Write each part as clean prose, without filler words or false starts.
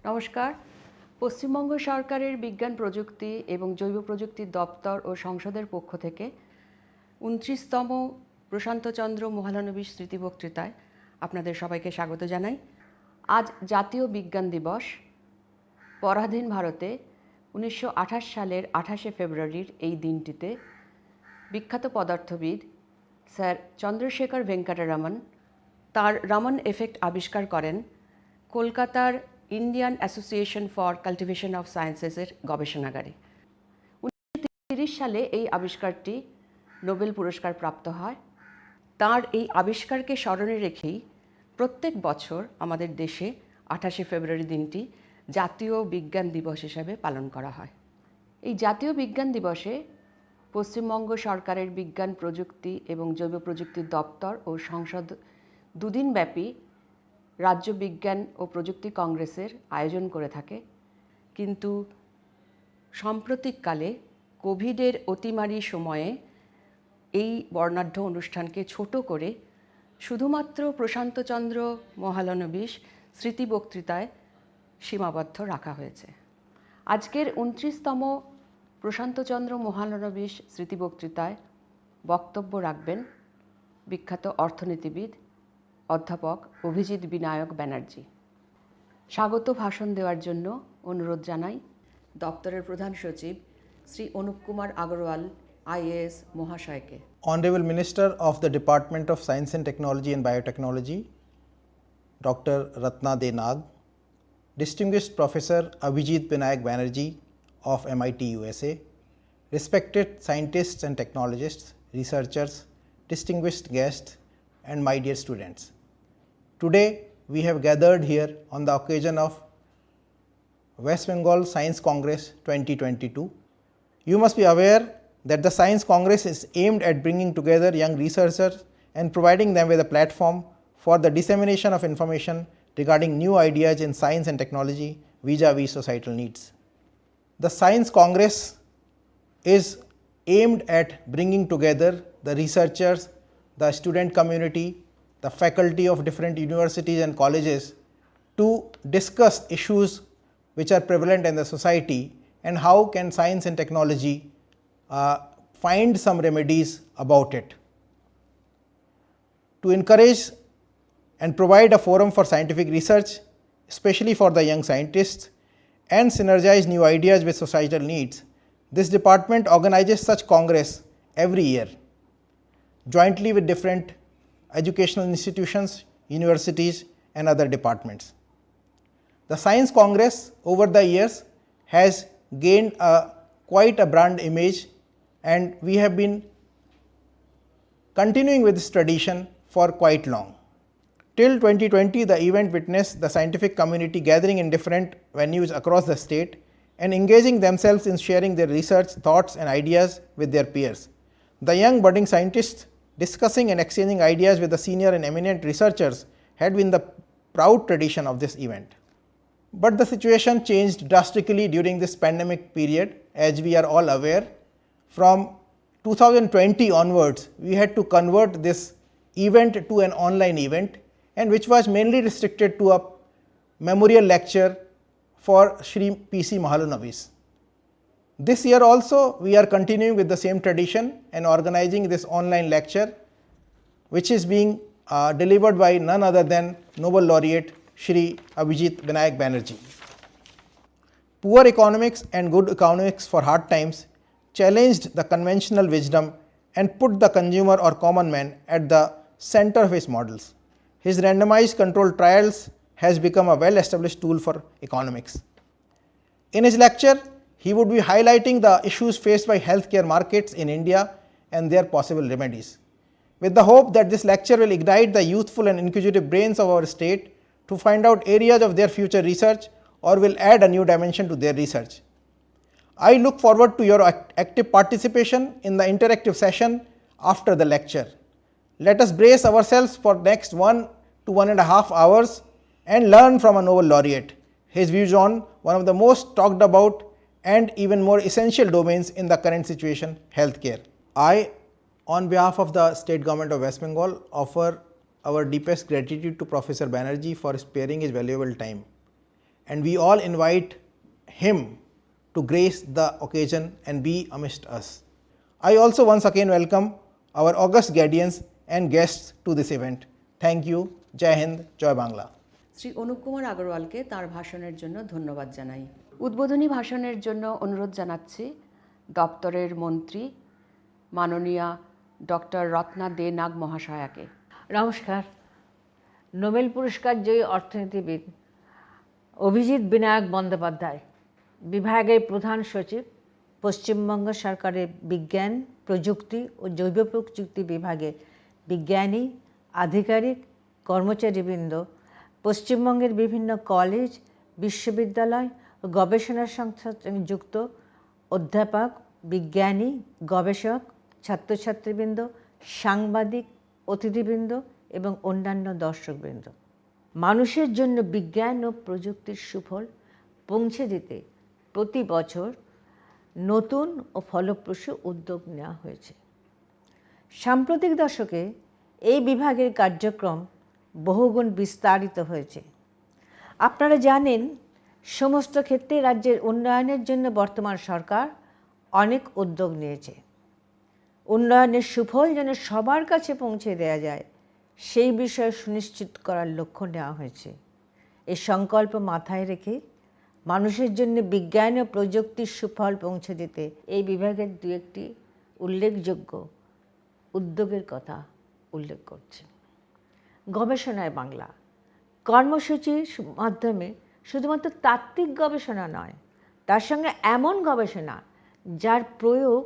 নমস্কার। পশ্চিমবঙ্গ সরকারের বিজ্ঞান প্রযুক্তি এবং জৈব প্রযুক্তি দপ্তর ও সংসদের পক্ষ থেকে ২৯তম প্রশান্তচন্দ্র মহালানবিশ স্মৃতি বক্তৃতায় আপনাদের সবাইকে স্বাগত জানাই। আজ জাতীয় বিজ্ঞান দিবস। পরাধীন ভারতে ১৯২৮ সালের ২৮শে ফেব্রুয়ারির এই দিনটিতে বিখ্যাত পদার্থবিদ স্যার চন্দ্রশেখর ভেঙ্কট রমন তার রমন এফেক্ট আবিষ্কার করেন কলকাতার Indian Association for Cultivation of সায়েন্সেসের গবেষণাগারে। ১৯৩০ সালে এই আবিষ্কারটি নোবেল পুরস্কার প্রাপ্ত হয়। তার এই আবিষ্কারকে স্মরণে রেখেই প্রত্যেক বছর আমাদের দেশে ২৮শে ফেব্রুয়ারি দিনটি জাতীয় বিজ্ঞান দিবস হিসাবে পালন করা হয়। এই জাতীয় বিজ্ঞান দিবসে পশ্চিমবঙ্গ সরকারের বিজ্ঞান প্রযুক্তি এবং জৈব প্রযুক্তি দপ্তর ও সংসদ দুদিনব্যাপী রাজ্য বিজ্ঞান ও প্রযুক্তি কংগ্রেসের আয়োজন করে থাকে। কিন্তু সাম্প্রতিককালে কোভিডের অতিমারী সময়ে এই বর্ণাঢ্য অনুষ্ঠানকে ছোট করে শুধুমাত্র প্রশান্তচন্দ্র মহালানবিশ স্মৃতি বক্তৃতায় সীমাবদ্ধ রাখা হয়েছে। আজকের ২৯তম প্রশান্তচন্দ্র মহালানবিশ স্মৃতি বক্তৃতায় বক্তব্য রাখবেন বিখ্যাত অর্থনীতিবিদ অধ্যাপক অভিজিৎ বিনায়ক ব্যানার্জি। স্বাগত ভাষণ দেওয়ার জন্য অনুরোধ জানাই দপ্তরের প্রধান সচিব শ্রী অনুপ কুমার আগরওয়াল IAS মহাশয়কে। Honorable Minister of the Department of Science and Technology and Biotechnology, Dr. Ratna De Nag, Distinguished Professor Abhijit Banerjee of MIT, USA, respected scientists and technologists, researchers, distinguished guests, and my dear students. Today we have gathered here on the occasion of West Bengal Science Congress 2022. You must be aware that the Science Congress is aimed at bringing together young researchers and providing them with a platform for the dissemination of information regarding new ideas in science and technology vis-a-vis societal needs. The Science Congress is aimed at bringing together the researchers, the student community, the faculty of different universities and colleges to discuss issues which are prevalent in the society and how can science and technology find some remedies about it. To encourage and provide a forum for scientific research, especially for the young scientists, and synergize new ideas with societal needs, this department organizes such congress every year, jointly with different educational institutions, universities, and other departments. The Science Congress over the years has gained quite a brand image, and we have been continuing with this tradition for quite long. Till 2020, the event witnessed the scientific community gathering in different venues across the state and engaging themselves in sharing their research, thoughts, and ideas with their peers. The young budding scientists discussing and exchanging ideas with the senior and eminent researchers had been the proud tradition of this event. But the situation changed drastically during this pandemic period. As we are all aware, from 2020 onwards, we had to convert this event to an online event, and which was mainly restricted to a memorial lecture for Shri P.C. Mahalanobis. This year also we are continuing with the same tradition and organizing this online lecture, which is being delivered by none other than Nobel Laureate Shri Abhijit Banerjee. Poor economics and good economics for hard times challenged the conventional wisdom and put the consumer or common man at the center of his models. His randomized controlled trials has become a well-established tool for economics. In his lecture, he would be highlighting the issues faced by healthcare markets in India and their possible remedies, with the hope that this lecture will ignite the youthful and inquisitive brains of our state to find out areas of their future research or will add a new dimension to their research. I look forward to your active participation in the interactive session after the lecture. Let us brace ourselves for next 1 to 1.5 hours and learn from a Nobel Laureate his views on one of the most talked about and even more essential domains in the current situation, healthcare. I, on behalf of the State Government of West Bengal, offer our deepest gratitude to Professor Banerjee for sparing his valuable time and we all invite him to grace the occasion and be amidst us. I also once again welcome our august guardians and guests to this event. Thank you. Jai Hind, Joy Bangla. Shri Anup Kumar আগরওয়ালকে তার ভাষণের জন্য ধন্যবাদ জানাই। উদ্বোধনী ভাষণের জন্য অনুরোধ জানাচ্ছি দপ্তরের মন্ত্রী মাননীয়া ডক্টর রত্না দে নাগ মহাশয়াকে। নমস্কার। নোবেল পুরস্কার জয়ী অর্থনীতিবিদ অভিজিৎ বিনায়ক বন্দ্যোপাধ্যায়, বিভাগের প্রধান সচিব, পশ্চিমবঙ্গ সরকারের বিজ্ঞান, প্রযুক্তি ও জৈব প্রযুক্তি বিভাগের বিজ্ঞানী, আধিকারিক, কর্মচারীবৃন্দ, পশ্চিমবঙ্গের বিভিন্ন কলেজ, বিশ্ববিদ্যালয় ও গবেষণা সংস্থার যুক্ত অধ্যাপক, বিজ্ঞানী, গবেষক, ছাত্রছাত্রীবৃন্দ, সাংবাদিক, অতিথিবৃন্দ এবং অন্যান্য দর্শকবৃন্দ, মানুষের জন্য বিজ্ঞান ও প্রযুক্তির সুফল পৌঁছে দিতে প্রতি বছর নতুন ও ফলপ্রসূ উদ্যোগ নেওয়া হয়েছে। সাম্প্রতিক দশকে এই বিভাগের কার্যক্রম বহুগুণ বিস্তারিত হয়েছে। আপনারা জানেন, সমস্ত ক্ষেত্রে রাজ্যের উন্নয়নের জন্য বর্তমান সরকার অনেক উদ্যোগ নিয়েছে। উন্নয়নের সুফল যেন সবার কাছে পৌঁছে দেওয়া যায়, সেই বিষয়ে সুনিশ্চিত করার লক্ষ্য নেওয়া হয়েছে। এই সংকল্প মাথায় রেখে মানুষের জন্য বিজ্ঞান ও প্রযুক্তির সুফল পৌঁছে দিতে এই বিভাগের দু একটি উল্লেখযোগ্য উদ্যোগের কথা উল্লেখ করছে। গবেষণায় বাংলা কর্মসূচির মাধ্যমে শুধুমাত্র তাত্ত্বিক গবেষণা নয়, তার সঙ্গে এমন গবেষণা যার প্রয়োগ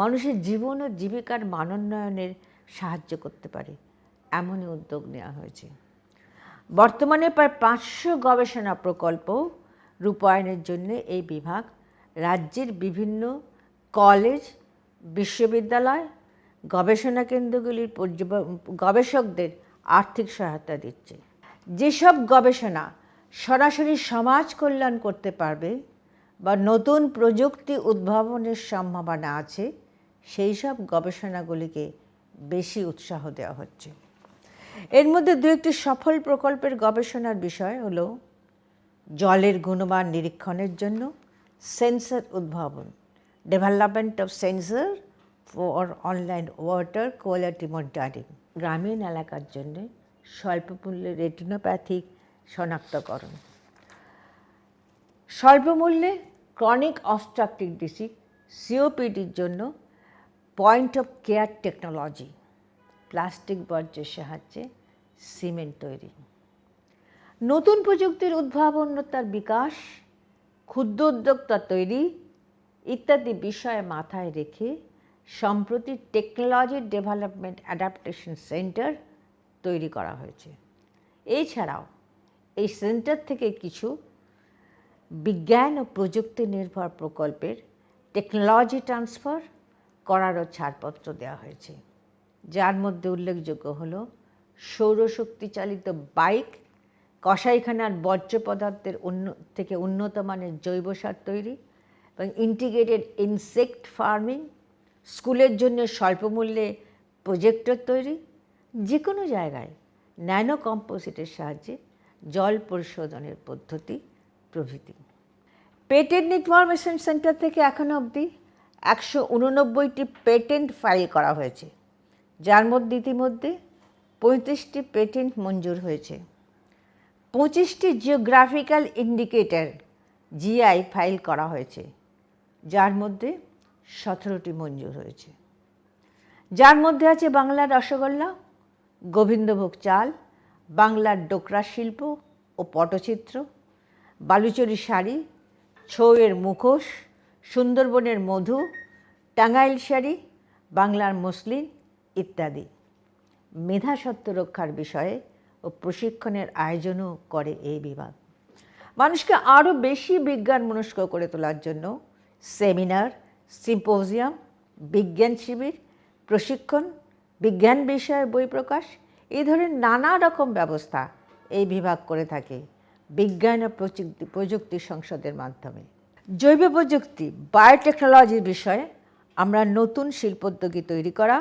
মানুষের জীবন ও জীবিকার মানোন্নয়নের সাহায্য করতে পারে, এমনই উদ্যোগ নেওয়া হয়েছে। বর্তমানে প্রায় 500 গবেষণা প্রকল্প রূপায়ণের জন্য এই বিভাগ রাজ্যের বিভিন্ন কলেজ, বিশ্ববিদ্যালয়, গবেষণা কেন্দ্রগুলির গবেষকদের আর্থিক সহায়তা দিচ্ছে। যেসব গবেষণা সরাসরি সমাজ কল্যাণ করতে পারবে বা নতুন প্রযুক্তি উদ্ভাবনের সম্ভাবনা আছে, সেই সব গবেষণাগুলিকে বেশি উৎসাহ দেওয়া হচ্ছে। এর মধ্যে দু একটি সফল প্রকল্পের গবেষণার বিষয় হলো জলের গুণমান নিরীক্ষণের জন্য সেন্সর উদ্ভাবন, development of sensor for online water quality monitoring, গ্রামীণ এলাকার জন্য স্বল্পমূল্যে রেটিনোপ্যাথিক শনাক্তকরণ, স্বল্পমূল্যে ক্রনিক অবস্ট্রাকটিভ ডিজিজ সিওপিডির জন্য point of care technology, plastic বর্জ্যের সাহায্যে সিমেন্ট তৈরি, নতুন প্রযুক্তির উদ্ভাবনতার বিকাশ, ক্ষুদ্র উদ্যোক্তা তৈরি ইত্যাদি বিষয় মাথায় রেখে সম্প্রতি টেকনোলজি ডেভেলপমেন্ট অ্যাডাপ্টেশন সেন্টার তৈরি করা হয়েছে। এছাড়াও এই সেন্টার থেকে কিছু বিজ্ঞান ও প্রযুক্তি নির্ভর প্রকল্পের টেকনোলজি ট্রান্সফার করারও ছাড়পত্র দেওয়া হয়েছে, যার মধ্যে উল্লেখযোগ্য হল সৌরশক্তি চালিত বাইক, কসাইখানার বর্জ্য পদার্থের থেকে উন্নত মানের জৈব সার তৈরি এবং ইন্টিগ্রেটেড ইনসেক্ট ফার্মিং, স্কুলের জন্য স্বল্পমূল্যে প্রজেক্টর তৈরি, যে কোনো জায়গায় ন্যানো কম্পোজিটের সাহায্যে জল পরিশোধনের পদ্ধতি প্রভৃতি। পেটেন্ট ইনফরমেশন সেন্টার থেকে এখনো অবধি 189টি পেটেন্ট ফাইল করা হয়েছে, যার মধ্যে ইতিমধ্যে 35টি পেটেন্ট মঞ্জুর হয়েছে। 25টি জিওগ্রাফিক্যাল ইন্ডিকেটর জিআই ফাইল করা হয়েছে, যার মধ্যে 17টি মঞ্জুর হয়েছে। যার মধ্যে আছে বাংলার রসগোল্লা, গোবিন্দভোগ চাল, বাংলার ডোকরা শিল্প ও পটচিত্র, বালুচরী শাড়ি, ছৌয়ের মুখোশ, সুন্দরবনের মধু, টাঙ্গাইল শাড়ি, বাংলার মসলিন ইত্যাদি। মেধাস্বত্ব রক্ষার বিষয়ে ও প্রশিক্ষণের আয়োজনও করে এই বিভাগ। মানুষকে আরও বেশি বিজ্ঞান মনস্ক করে তোলার জন্য সেমিনার, সিম্পোজিয়াম, বিজ্ঞান শিবির, প্রশিক্ষণ, বিজ্ঞান বিষয়ে বই প্রকাশ, এই ধরনের নানা রকম ব্যবস্থা এই বিভাগ করে থাকে বিজ্ঞান ও প্রযুক্তি সংসদের মাধ্যমে। জৈব প্রযুক্তি, বায়োটেকনোলজির বিষয়ে আমরা নতুন শিল্পোদ্যোগী তৈরি করা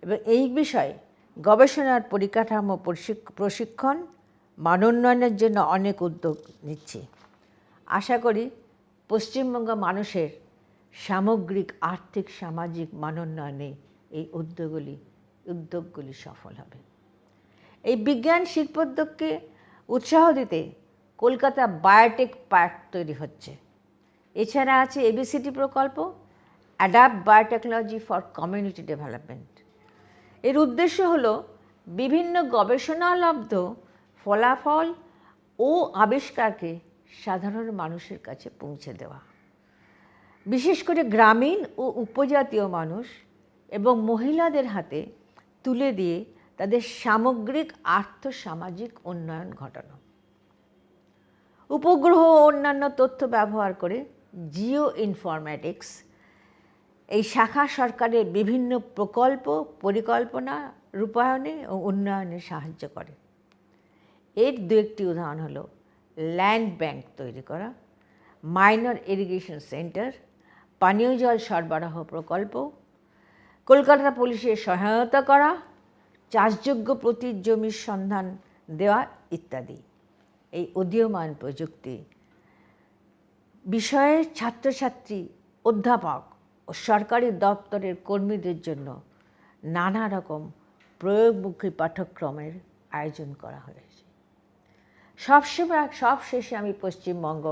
এবং এই বিষয়ে গবেষণার পরিকাঠামো প্রশিক্ষণ, মানোন্নয়নের জন্য অনেক উদ্যোগ নিচ্ছি। আশা করি পশ্চিমবঙ্গ মানুষের সামগ্রিক আর্থিক সামাজিক মানোন্নয়নে এই উদ্যোগগুলি সফল হবে। এই বিজ্ঞান শিল্পোদ্যোগকে উৎসাহ দিতে কলকাতা বায়োটেক পার্ক তৈরি হচ্ছে। এছাড়া আছে এবিসিটি প্রকল্প, adapt biotechnology for community development. এর উদ্দেশ্য হল বিভিন্ন গবেষণালব্ধ ফলাফল ও আবিষ্কারকে সাধারণ মানুষের কাছে পৌঁছে দেওয়া, বিশেষ করে গ্রামীণ ও উপজাতীয় মানুষ এবং মহিলাদের হাতে তুলে দিয়ে তাদের সামগ্রিক আর্থসামাজিক উন্নয়ন ঘটানো। উপগ্রহ ও অন্যান্য তথ্য ব্যবহার করে জিও ইনফরমেটিক্স এই শাখা সরকারের বিভিন্ন প্রকল্প পরিকল্পনা রূপায়ণে ও উন্নয়নে সাহায্য করে। এর দু একটি উদাহরণ হলো ল্যান্ড ব্যাংক তৈরি করা, মাইনর ইরিগেশন সেন্টার, পানীয় জল সরবরাহ প্রকল্প, কলকাতা পুলিশের সহায়তা করা, চাষযোগ্য প্রতি জমির সন্ধান দেওয়া ইত্যাদি। এই উদীয়মান প্রযুক্তি বিষয়ের ছাত্রছাত্রী, অধ্যাপক ও সরকারি দপ্তরের কর্মীদের জন্য নানা রকম প্রয়োগমুখী পাঠ্যক্রমের আয়োজন করা হয়েছে। সব শেষে আমি পশ্চিমবঙ্গ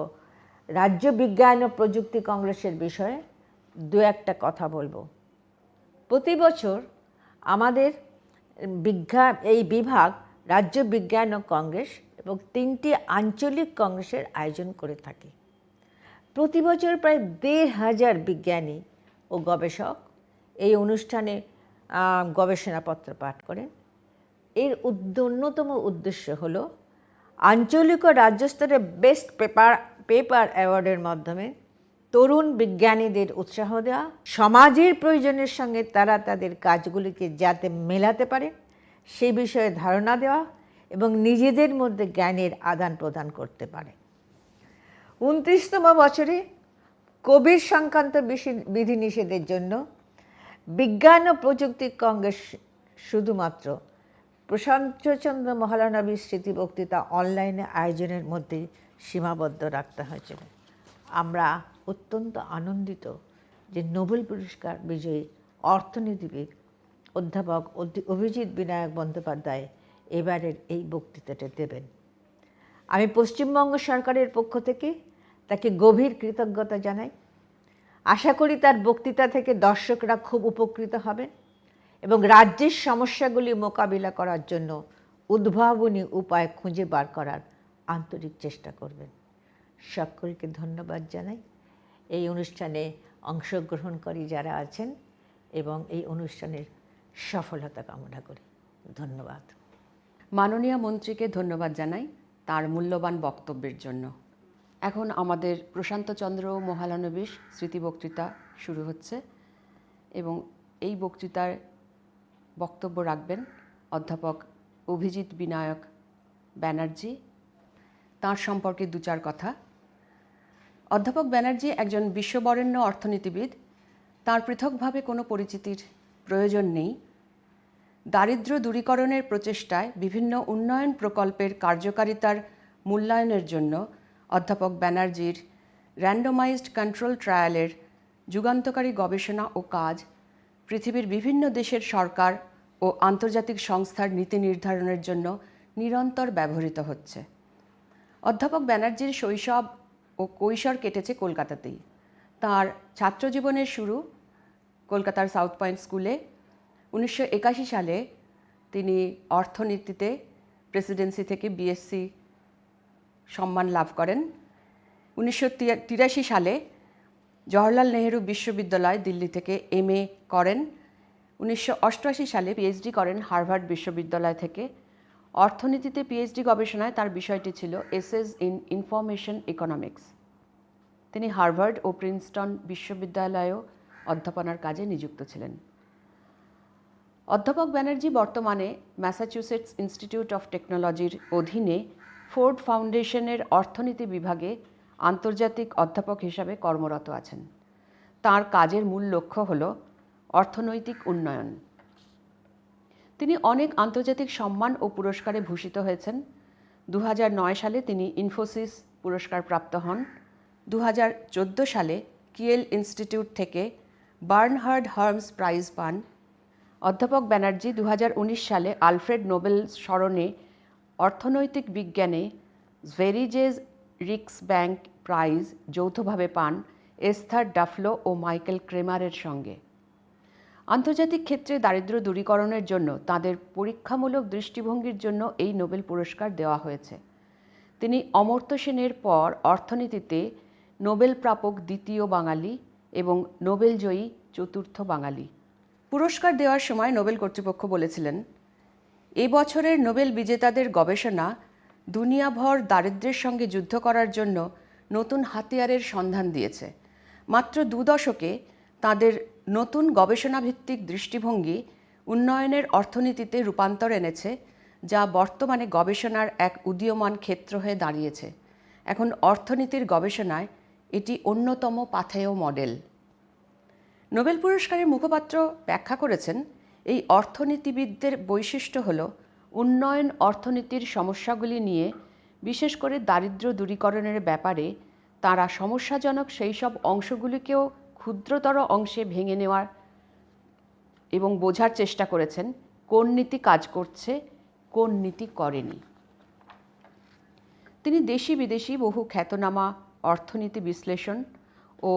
রাজ্য বিজ্ঞান ও প্রযুক্তি কংগ্রেসের বিষয়ে দু একটা কথা বলবো। প্রতি বছর আমাদের এই বিভাগ রাজ্য বিজ্ঞান ও কংগ্রেস এবং 3টি আঞ্চলিক কংগ্রেসের আয়োজন করে থাকে। প্রতি বছর প্রায় ১৫০০ বিজ্ঞানী ও গবেষক এই অনুষ্ঠানে গবেষণাপত্র পাঠ করেন। এর অন্যতম উদ্দেশ্য হল আঞ্চলিক ও রাজ্য স্তরে বেস্ট পেপার অ্যাওয়ার্ডের মাধ্যমে তরুণ বিজ্ঞানীদের উৎসাহ দেওয়া, সমাজের প্রয়োজনের সঙ্গে তারা তাদের কাজগুলিকে যাতে মেলাতে পারে সেই বিষয়ে ধারণা দেওয়া এবং নিজেদের মধ্যে জ্ঞানের আদান প্রদান করতে পারে। 29তম বছরে কোভিড সংক্রান্ত বিধিনিষেধের জন্য বিজ্ঞান ও প্রযুক্তি কংগ্রেস শুধুমাত্র প্রশান্তচন্দ্র মহালানবিস স্মৃতি বক্তৃতা অনলাইনে আয়োজনের মধ্যেই সীমাবদ্ধ রাখতে হয়েছিল। আমরা অত্যন্ত আনন্দিত যে নোবেল পুরস্কার বিজয়ী অর্থনীতিবিদ অধ্যাপক অভিজিৎ বিনায়ক বন্দ্যোপাধ্যায় এবারের এই বক্তৃতাটা দেবেন। আমি পশ্চিমবঙ্গ সরকারের পক্ষ থেকে তাকে গভীর কৃতজ্ঞতা জানাই। আশা করি তার বক্তৃতা থেকে দর্শকরা খুব উপকৃত হবেন এবং রাজ্যের সমস্যাগুলি মোকাবিলা করার জন্য উদ্ভাবনী উপায় খুঁজে বার করার আন্তরিক চেষ্টা করবেন। সকলকে ধন্যবাদ জানাই। এই অনুষ্ঠানে অংশগ্রহণকারী যারা আছেন এবং এই অনুষ্ঠানের সফলতা কামনা করি। ধন্যবাদ। মাননীয় মন্ত্রীকে ধন্যবাদ জানাই তার মূল্যবান বক্তব্যের জন্য। এখন আমাদের প্রশান্তচন্দ্র মহালানবিস স্মৃতি বক্তৃতা শুরু হচ্ছে এবং এই বক্তৃতার বক্তব্য রাখবেন অধ্যাপক অভিজিৎ বিনায়ক ব্যানার্জি। তাঁর সম্পর্কে দু চার কথা। অধ্যাপক ব্যানার্জি একজন বিশ্ববরেণ্য অর্থনীতিবিদ। তাঁর পৃথকভাবে কোনো পরিচিতির প্রয়োজন নেই। দারিদ্র্য দূরীকরণের প্রচেষ্টায় বিভিন্ন উন্নয়ন প্রকল্পের কার্যকারিতার মূল্যায়নের জন্য অধ্যাপক ব্যানার্জির র্যান্ডমাইজড কন্ট্রোল ট্রায়ালের যুগান্তকারী গবেষণা ও কাজ পৃথিবীর বিভিন্ন দেশের সরকার ও আন্তর্জাতিক সংস্থার নীতি নির্ধারণের জন্য নিরন্তর ব্যবহৃত হচ্ছে। অধ্যাপক ব্যানার্জির শৈশব ও কৈশোর কেটেছে কলকাতাতেই। তাঁর ছাত্রজীবনের শুরু কলকাতার সাউথ পয়েন্ট স্কুলে। 1981 সালে তিনি অর্থনীতিতে প্রেসিডেন্সি থেকে বিএসসি সম্মান লাভ করেন। 1983 সালে জওহরলাল নেহেরু বিশ্ববিদ্যালয় দিল্লি থেকে MA করেন। 1988 সালে পিএইচডি করেন হার্ভার্ড বিশ্ববিদ্যালয় থেকে। অর্থনীতিতে পিএইচডি গবেষণায় তার বিষয়টি ছিল এসেস ইন ইনফরমেশন ইকোনমিক্স। তিনি হার্ভার্ড ও প্রিন্সটন বিশ্ববিদ্যালয়েও অধ্যাপনার কাজে নিযুক্ত ছিলেন। অধ্যাপক ব্যানার্জি বর্তমানে ম্যাসাচুসেটস ইনস্টিটিউট অফ টেকনোলজির অধীনে ফোর্ড ফাউন্ডেশনের অর্থনীতি বিভাগে আন্তর্জাতিক অধ্যাপক হিসাবে কর্মরত আছেন। তার কাজের মূল লক্ষ্য হল অর্থনৈতিক উন্নয়ন। তিনি অনেক আন্তর্জাতিক সম্মান ও পুরস্কারে ভূষিত হয়েছেন। 2009 সালে তিনি ইনফোসিস পুরস্কার প্রাপ্ত হন। 2014 সালে কিয়েল ইনস্টিটিউট থেকে বার্নহার্ড হার্মস প্রাইজ পান। অধ্যাপক ব্যানার্জি 2019 সালে আলফ্রেড নোবেল স্মরণে অর্থনৈতিক বিজ্ঞানে জভেরিজেস রিক্সব্যাংক প্রাইজ যৌথভাবে পান এস্থার ডাফলো ও মাইকেল ক্রেমারের সঙ্গে। আন্তর্জাতিক ক্ষেত্রে দারিদ্র্য দূরীকরণের জন্য তাদের পরীক্ষামূলক দৃষ্টিভঙ্গির জন্য এই নোবেল পুরস্কার দেওয়া হয়েছে। তিনি অমর্ত্য সেনের পর অর্থনীতিতে নোবেল প্রাপক দ্বিতীয় বাঙালি এবং নোবেলজয়ী চতুর্থ বাঙালি। পুরস্কার দেওয়ার সময় নোবেল কর্তৃপক্ষ বলেছিলেন, এই বছরের নোবেল বিজেতাদের গবেষণা দুনিয়াভর দারিদ্র্যের সঙ্গে যুদ্ধ করার জন্য নতুন হাতিয়ারের সন্ধান দিয়েছে। মাত্র 2 দশকে তাদের নতুন গবেষণাভিত্তিক দৃষ্টিভঙ্গি উন্নয়নের অর্থনীতিতে রূপান্তর এনেছে, যা বর্তমানে গবেষণার এক উদীয়মান ক্ষেত্র হয়ে দাঁড়িয়েছে। এখন অর্থনীতির গবেষণায় এটি অন্যতম পাথেয় মডেল। নোবেল পুরস্কারের মুখপাত্র ব্যাখ্যা করেছেন, এই অর্থনীতিবিদদের বৈশিষ্ট্য হল উন্নয়ন অর্থনীতির সমস্যাগুলি নিয়ে, বিশেষ করে দারিদ্র্য দূরীকরণের ব্যাপারে তারা সমস্যাজনক সেই সব অংশগুলিকেও ক্ষুদ্রতর অংশে ভেঙে নেওয়ার এবং বোঝার চেষ্টা করেছেন কোন নীতি কাজ করছে, কোন নীতি করেনি। তিনি দেশি বিদেশি বহু খ্যাতনামা অর্থনীতি বিশ্লেষণ ও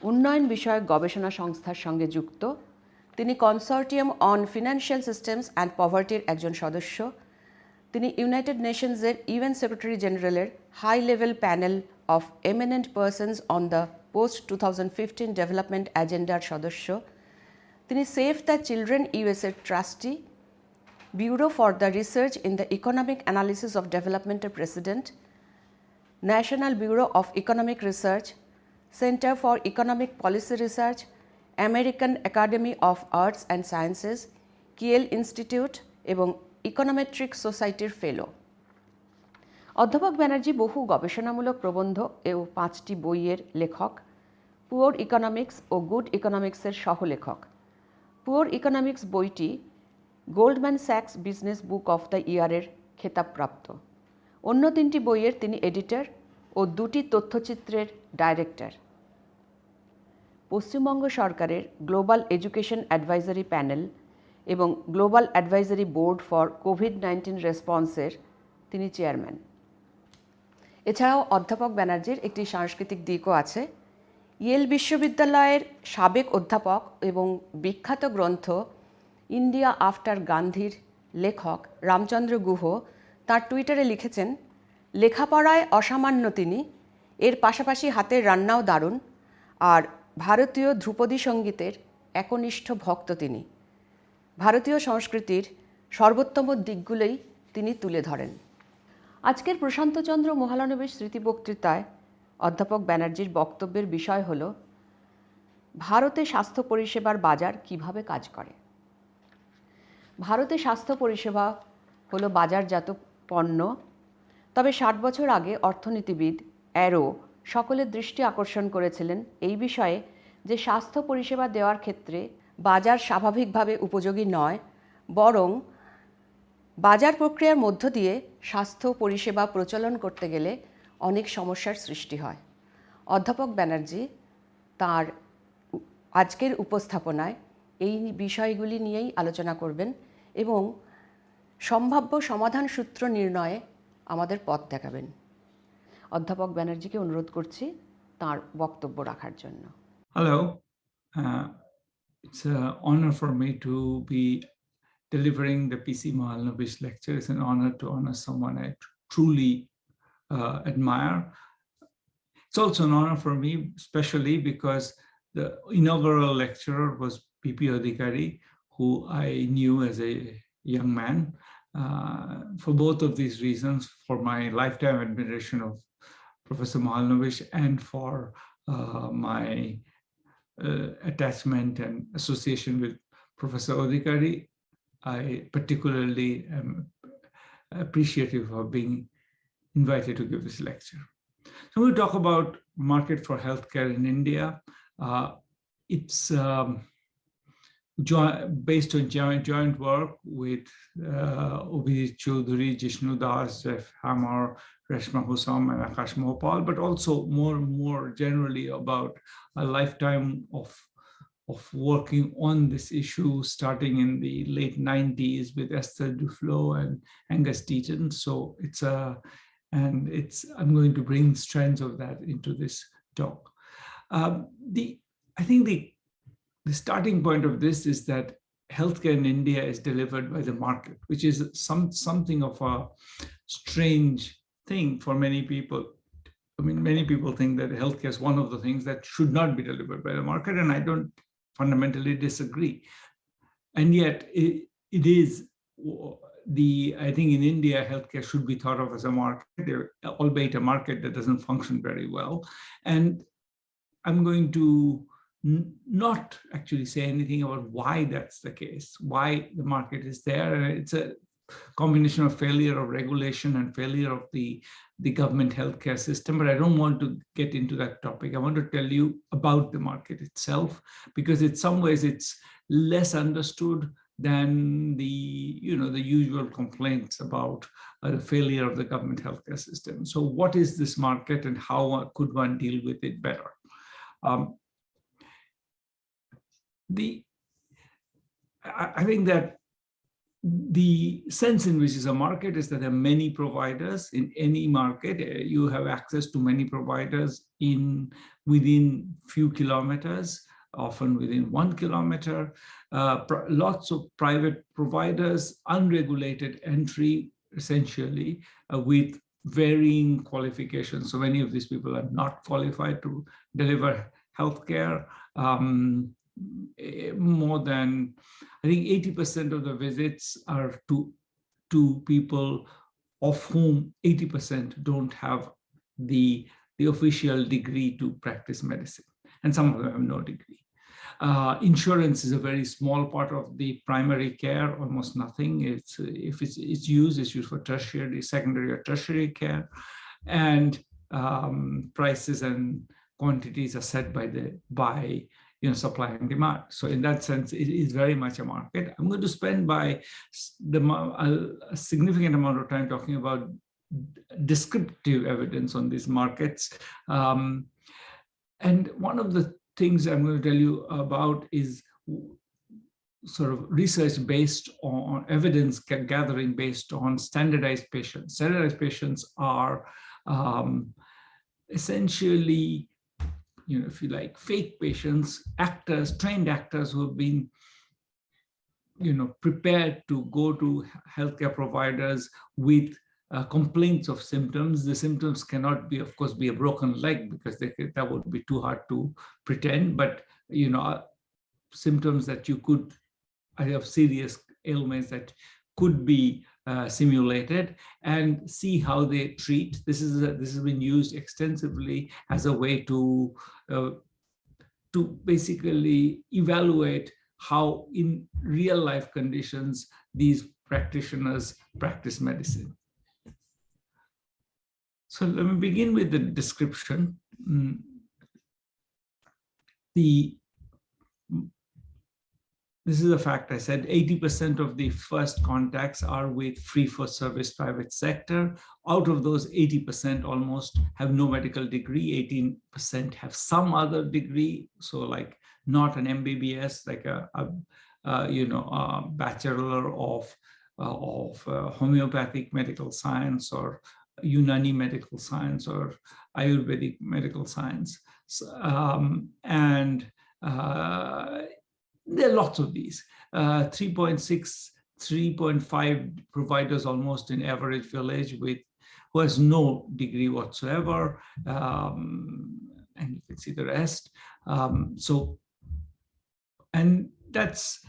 উন্নয়ন বিষয়ক গবেষণা সংস্থার সঙ্গে যুক্ত। তিনি Consortium on Financial Systems and পভার্টির একজন সদস্য। তিনি ইউনাইটেড নেশনসের ইউএন সেক্রেটারি জেনারেলের high level panel of eminent persons on the post 2015 development এজেন্ডার সদস্য। তিনি সেভ দ্য চিলড্রেন ইউএসএর trustee, bureau for the research in the economic analysis of ডেভেলপমেন্টের president, national bureau of economic research, centre for economic policy research, American academy of arts and sciences, Kiel institute এবং econometric সোসাইটির ফেলো। অধ্যাপক ব্যানার্জি বহু গবেষণামূলক প্রবন্ধ ও 5টি বইয়ের লেখক। পুওর ইকোনমিক্স ও গুড ইকোনমিক্সের সহলেখক। পুওর ইকোনমিক্স বইটি গোল্ডম্যান স্যাক্স বিজনেস বুক অফ দ্য ইয়ারের খেতাবপ্রাপ্ত। অন্য 3টি বইয়ের তিনি এডিটর ও 2টি তথ্যচিত্রের ডাইরেক্টর। পশ্চিমবঙ্গ সরকারের গ্লোবাল এডুকেশন অ্যাডভাইজারি প্যানেল এবং গ্লোবাল অ্যাডভাইজারি বোর্ড ফর কোভিড-19 রেসপন্সের তিনি চেয়ারম্যান। এছাড়াও অধ্যাপক ব্যানার্জির একটি সাংস্কৃতিক দিকও আছে। ইয়েল বিশ্ববিদ্যালয়ের সাবেক অধ্যাপক এবং বিখ্যাত গ্রন্থ ইন্ডিয়া আফটার গান্ধীর লেখক রামচন্দ্র গুহ তাঁর টুইটারে লিখেছেন, লেখাপড়ায় অসামান্য তিনি, এর পাশাপাশি হাতের রান্নাও দারুণ, আর ভারতীয় ধ্রুপদী সঙ্গীতের একনিষ্ঠ ভক্ত তিনি। ভারতীয় সংস্কৃতির সর্বোত্তম দিকগুলোই তিনি তুলে ধরেন। আজকের প্রশান্তচন্দ্র মহালানবিশ স্মৃতি বক্তৃতায় অধ্যাপক ব্যানার্জির বক্তব্যের বিষয় হল ভারতে স্বাস্থ্য পরিষেবার বাজার কিভাবে কাজ করে। ভারতে স্বাস্থ্য পরিষেবা হলো বাজারজাত পণ্য। তবে 60 বছর আগে অর্থনীতিবিদ অ্যারো সকলের দৃষ্টি আকর্ষণ করেছিলেন এই বিষয়ে যে স্বাস্থ্য পরিষেবা দেওয়ার ক্ষেত্রে বাজার স্বাভাবিকভাবে উপযোগী নয়, বরং বাজার প্রক্রিয়ার মধ্য দিয়ে স্বাস্থ্য পরিষেবা প্রচলন করতে গেলে অনেক সমস্যার সৃষ্টি হয়। অধ্যাপক ব্যানার্জি তার আজকের উপস্থাপনায় এই বিষয়গুলি নিয়েই আলোচনা করবেন এবং সম্ভাব্য সমাধান সূত্র নির্ণয়ে আমাদের পথ দেখাবেন। অধ্যাপক ব্যানার্জিকে অনুরোধ করছি তার বক্তব্য রাখার জন্য। Hello, it's an honor for me to be delivering the PC Mahalanobish lecture. It's an honor to honor someone I truly admire. It's also an honor for me, especially because the inaugural lecturer was PP Adhikari, who I knew as a young man. For both of these reasons, for my lifetime admiration of Professor Mahalanobish and for my attachment and association with Professor Adhikari, I particularly am appreciative of being invited to give this lecture. So we talk about market for healthcare in India. It's based on joint work with Abhijit Chaudhary, Jishnu Das, Jeff Hammer, Reshma Husam, and Akash Mohapal, but also more generally about a lifetime of working on this issue, starting in the late 90s with Esther Duflo and Angus Deaton. So I'm going to bring strands of that into this talk. I think the starting point of this is that healthcare in India is delivered by the market, which is something of a strange thing for many people. I mean, many people think that healthcare is one of the things that should not be delivered by the market, and I don't fundamentally disagree. And yet it is I think in India, healthcare should be thought of as a market, albeit a market that doesn't function very well. And I'm going to not actually say anything about why that's the case, why the market is there. And it's a combination of failure of regulation and failure of the government healthcare system, but I don't want to get into that topic. I want to tell you about the market itself, because in some ways it's less understood than the usual complaints about the failure of the government healthcare system. So what is this market and how could one deal with it better? I think that the sense in which is a market is that there are many providers in any market. You have access to many providers within few kilometers, often within 1 kilometer. Lots of private providers, unregulated entry, essentially, with varying qualifications. So many of these people are not qualified to deliver healthcare. More than, I think 80% of the visits are to people of whom 80% don't have the official degree to practice medicine, and some of them have no degree. Insurance is a very small part of the primary care, almost nothing. If it's used, it's used for tertiary, secondary, or tertiary care, and prices and quantities are set by supply and demand. So in that sense, it is very much a market. I'm going to spend a significant amount of time talking about descriptive evidence on these markets. And one of the things I'm going to tell you about is sort of research based on evidence gathering based on standardized patients. Standardized patients are essentially, if you like, fake patients, actors, trained actors who have been, prepared to go to healthcare providers with complaints of symptoms. The symptoms cannot be, of course, be a broken leg, because that would be too hard to pretend, but, symptoms that I have serious ailments that could be simulated, and see how they treat. This has been used extensively as a way to basically evaluate how in real life conditions these practitioners practice medicine. So let me begin with the description. This is a fact. I said 80% of the first contacts are with free-for-service private sector. Out of those 80%, almost have no medical degree. 18% have some other degree, so like not an MBBS, like a bachelor of homeopathic medical science, or Unani medical science, or Ayurvedic medical science, there are lots of these, 3.6, 3.5 providers almost in average village who has no degree whatsoever, and you can see the rest. And that's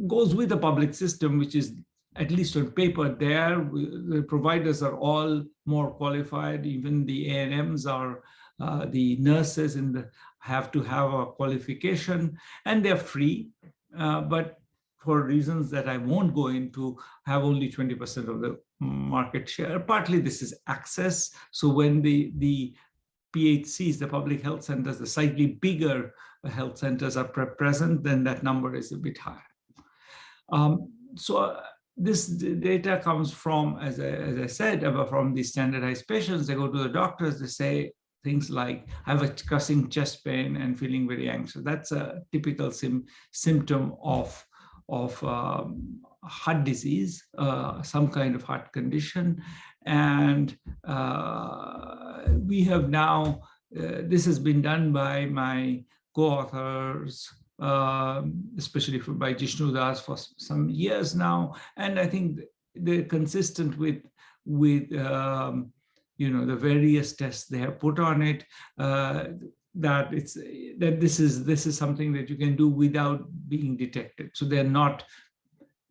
goes with the public system, which is, at least on paper, the providers are all more qualified. Even the A&Ms are, the nurses have to have a qualification, and they're free, but for reasons that I won't go into, have only 20% of the market share. Partly this is access. So when the PHCs, the public health centers, the slightly bigger health centers are present, then that number is a bit higher. This data comes from, as I said, from the standardized patients. They go to the doctors, they say things like, I have a crushing chest pain and feeling very anxious. That's a typical symptom of heart disease, some kind of heart condition. And we have now, this has been done by my co-authors, especially by Jishnu Das for some years now. And I think they're consistent with the various tests they have put on it, that this is something that you can do without being detected. So they're not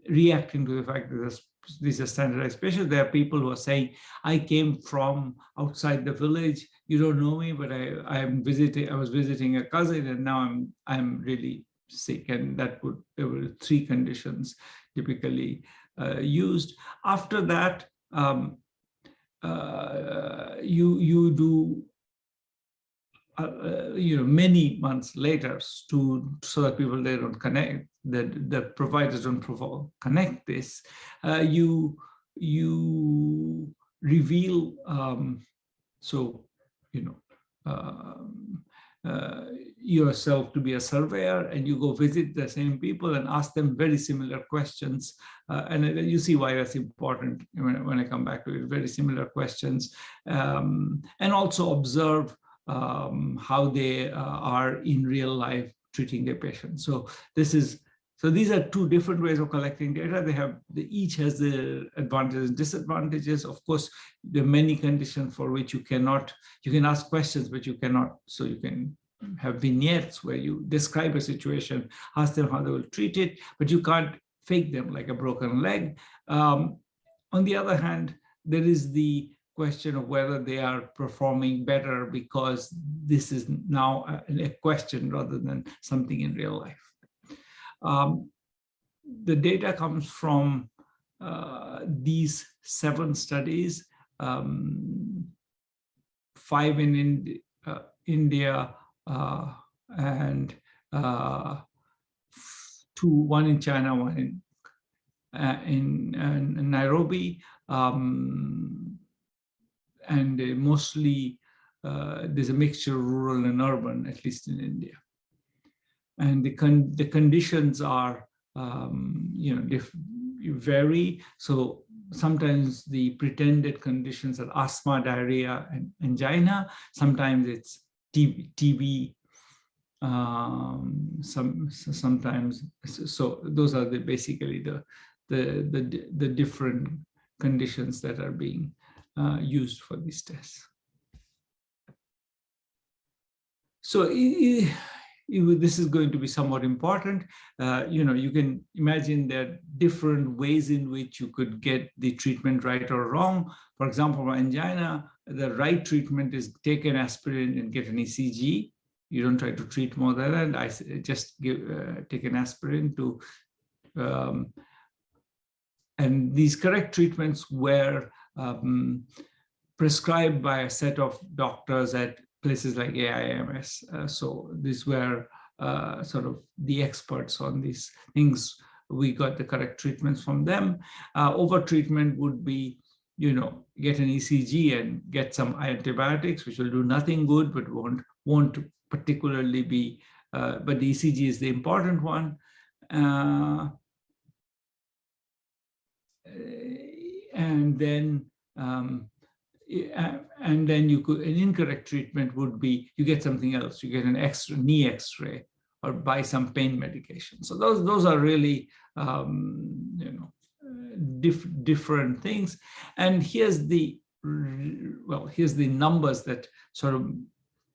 reacting to the fact that these are standardized patients. There are people who are saying, I came from outside the village, you don't know me, but I was visiting a cousin and now I'm really sick. And there were 3 conditions typically used. After that, you do many months later so that people, they don't connect, that the providers don't connect this, you reveal, yourself to be a surveyor, and you go visit the same people and ask them very similar questions. And you see why that's important when I come back to it, very similar questions. And also observe how they are in real life treating their patients. So these are 2 different ways of collecting data. Each has the advantages and disadvantages. Of course, there are many conditions for which you can ask questions, but you cannot. So you can have vignettes where you describe a situation, ask them how they will treat it, but you can't fake them like a broken leg. On the other hand, there is the question of whether they are performing better because this is now a question rather than something in real life. The data comes from these 7 studies, 5 in India, and 1 in China, 1 in Nairobi, and mostly there's a mixture of rural and urban, at least in India. And the conditions are, vary. So sometimes the pretended conditions are asthma, diarrhea, and angina. Sometimes it's TB. Sometimes, so those are basically the different conditions that are being used for these tests. So this is going to be somewhat important. You can imagine there are different ways in which you could get the treatment right or wrong. For example, for angina, the right treatment is take an aspirin and get an ECG. You don't try to treat more than that. I just take an aspirin to, and these correct treatments were prescribed by a set of doctors at places like AIMS. So these were sort of the experts on these things. We got the correct treatments from them. Over-treatment would be, get an ECG and get some antibiotics, which will do nothing good, but won't particularly be, but the ECG is the important one. And then you could, an incorrect treatment would be you get something else. You get an knee X-ray or buy some pain medication. So those are really different things. And here's the numbers that sort of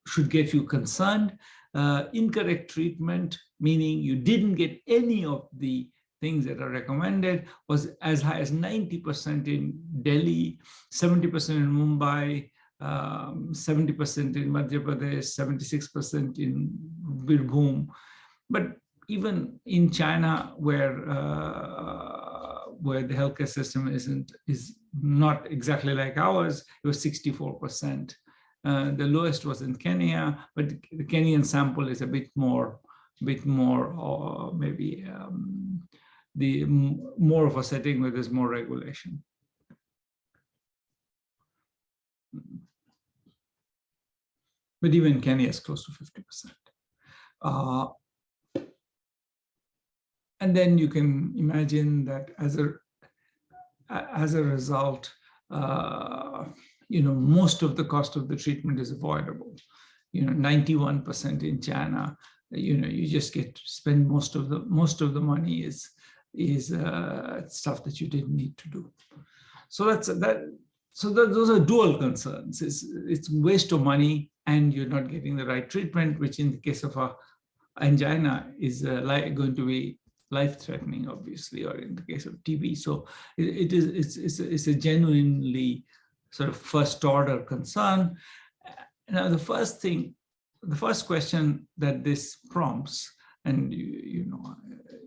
should get you concerned. Incorrect treatment, meaning you didn't get any of the things that are recommended, was as high as 90% in Delhi, 70% in Mumbai, 70% in Madhya Pradesh, 76% in Birbhum. But even in China, where the healthcare system is not exactly like ours, it was 64%. The lowest was in Kenya, but the Kenyan sample is a bit more, or maybe more of a setting where there's more regulation. But even Kenya is close to 50%. And then you can imagine that as a result, most of the cost of the treatment is avoidable. 91% in China. You just spend most of the money is stuff that you didn't need to do. So those are dual concerns. It's waste of money, and you're not getting the right treatment, which in the case of angina is going to be life-threatening, obviously, or in the case of TB. So it's a genuinely sort of first-order concern. Now, the first question that this prompts, and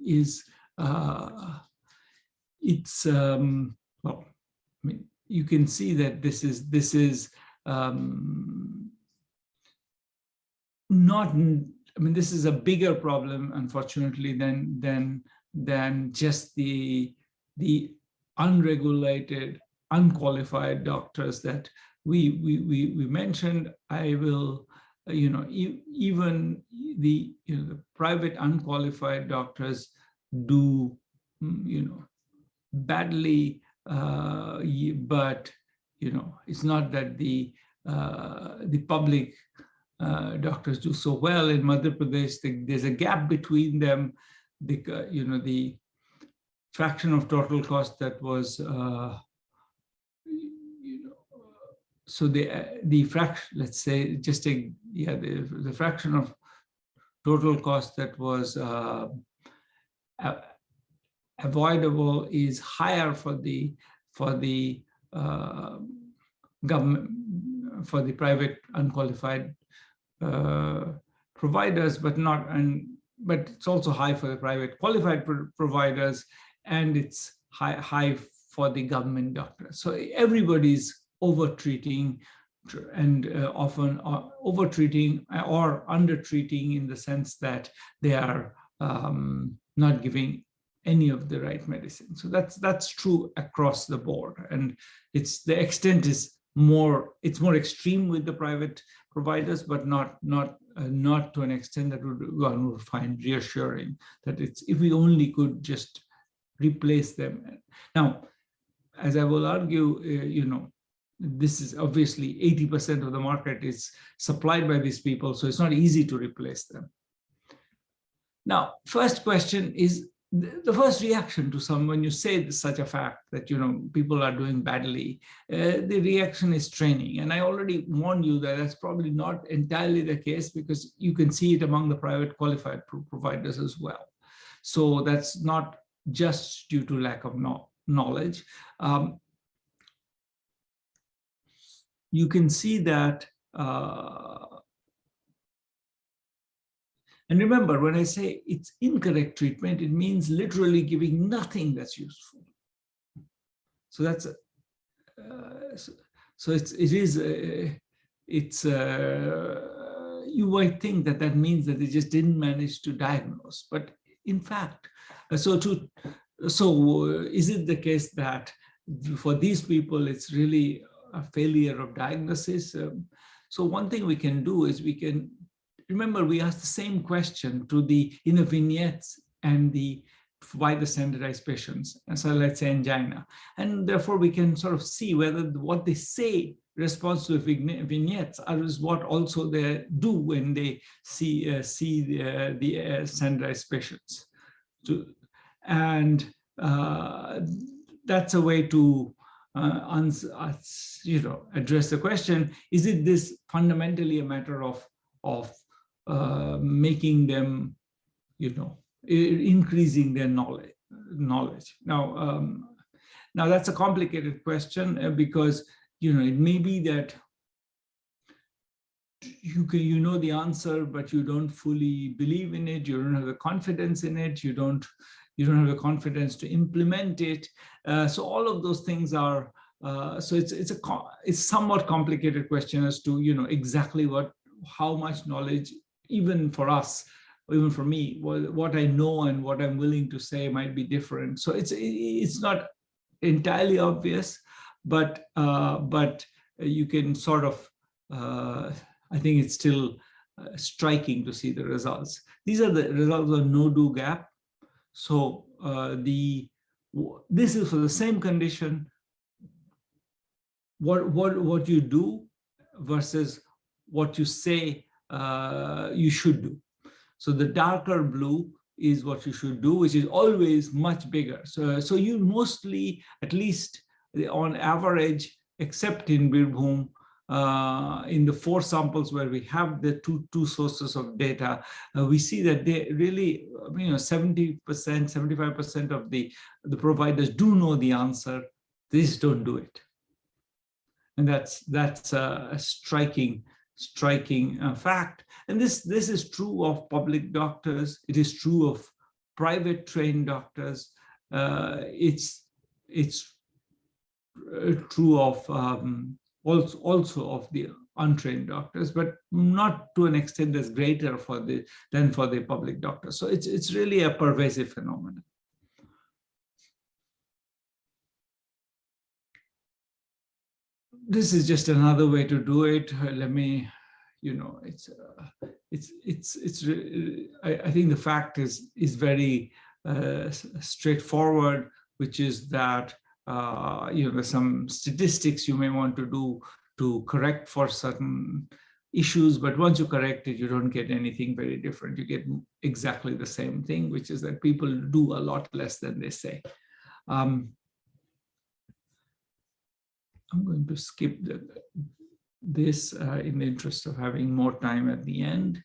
is it's well, I mean, you can see that this is not. I mean, this is a bigger problem, unfortunately, than just the unregulated, unqualified doctors that we mentioned. I will, even the private unqualified doctors do, badly, but it's not that the public doctors do so well. In Madhya Pradesh, there's a gap between them. The fraction of total cost that was, so the fraction, let's say, just take, the fraction of total cost that was avoidable is higher for the government, for the private unqualified providers, but it's also high for the private qualified providers, and it's high for the government doctors. So everybody's over-treating, and often over-treating or under-treating, in the sense that they are not giving any of the right medicine. So that's true across the board, and the extent is more extreme with the private providers, but not to an extent that one would find reassuring, that if we only could just replace them. Now, as I will argue, this is obviously 80% of the market is supplied by these people, so it's not easy to replace them. Now, first question is, the first reaction to someone, you say such a fact that people are doing badly, the reaction is training. And I already warned you that that's probably not entirely the case, because you can see it among the private qualified providers as well. So that's not just due to lack of knowledge. You can see that. And remember, when I say it's incorrect treatment, it means literally giving nothing that's useful. So that's you might think that means that they just didn't manage to diagnose, but in fact, so is it the case that for these people it's really a failure of diagnosis? So one thing we can do is remember, we asked the same question in the vignettes and by the standardized patients, and so let's say angina, and therefore we can sort of see whether what they say responds to the vignettes is what also they do when they see the standardized patients. And that's a way to address the question: is it this fundamentally a matter of making them, increasing their knowledge? Now that's a complicated question, because it may be that you know the answer, but you don't fully believe in it. You don't have the confidence in it. You don't have the confidence to implement it. So all of those things are So it's somewhat complicated question as to, you know, exactly how much knowledge, even for us, even for me, what I know and what I'm willing to say might be different. So it's not entirely obvious, but you can sort of, I think it's still striking to see the results. These are the results of no-do gap. So this is for the same condition, what you do versus what you say you should do. So the darker blue is what you should do, which is always much bigger. So you mostly, at least on average, except in Birbhum, in the 4 samples where we have the two sources of data, we see that they really, 70%, 75% of the providers do know the answer. They just don't do it. And that's a striking fact. And this is true of public doctors. It is true of private trained doctors. It's true of also of the untrained doctors, but not to an extent as greater than for the public doctors. So it's really a pervasive phenomenon. This is just another way to do it. Let me, I think the fact is very straightforward, which is that there's some statistics you may want to do to correct for certain issues, but once you correct it, you don't get anything very different. You get exactly the same thing, which is that people do a lot less than they say. I'm going to skip this in the interest of having more time at the end.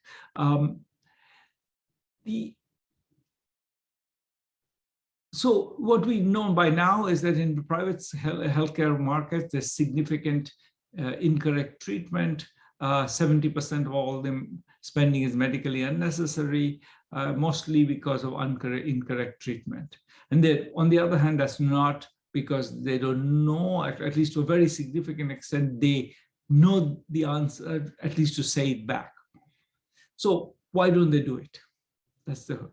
So what we know by now is that in the private healthcare market, there's significant incorrect treatment. 70% of all the spending is medically unnecessary, mostly because of incorrect treatment. And then, on the other hand, that's not because they don't know, at least to a very significant extent, they know the answer, at least to say it back. So why don't they do it? That's the,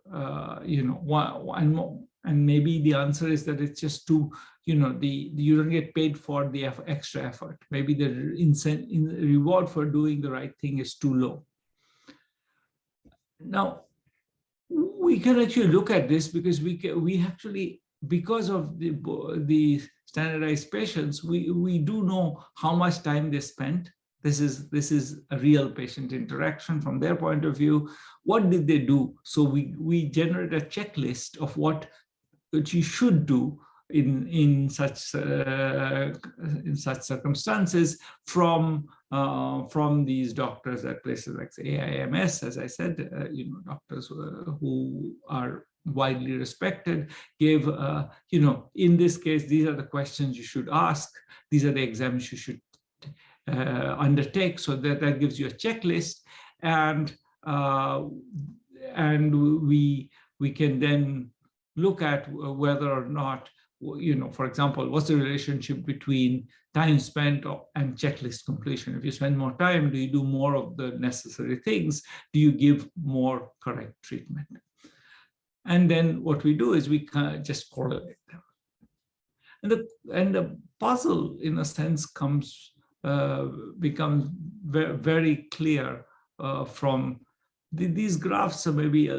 and maybe the answer is that it's just too, you don't get paid for the extra effort. Maybe the reward for doing the right thing is too low. Now, we can actually look at this because we actually, because of the standardized patients, we do know how much time they spent. This is a real patient interaction from their point of view. What did they do? So we generate a checklist of what you should do in such circumstances from these doctors at places like say AIMS, as I said, doctors who are widely respected, gave, in this case, these are the questions you should ask. These are the exams you should undertake, so that gives you a checklist, and we can then look at whether or not, for example, what's the relationship between time spent and checklist completion. If you spend more time, do you do more of the necessary things? Do you give more correct treatment? And then what we do is we kind of just correlate them. And the puzzle, in a sense, becomes very, very clear from these graphs. Are maybe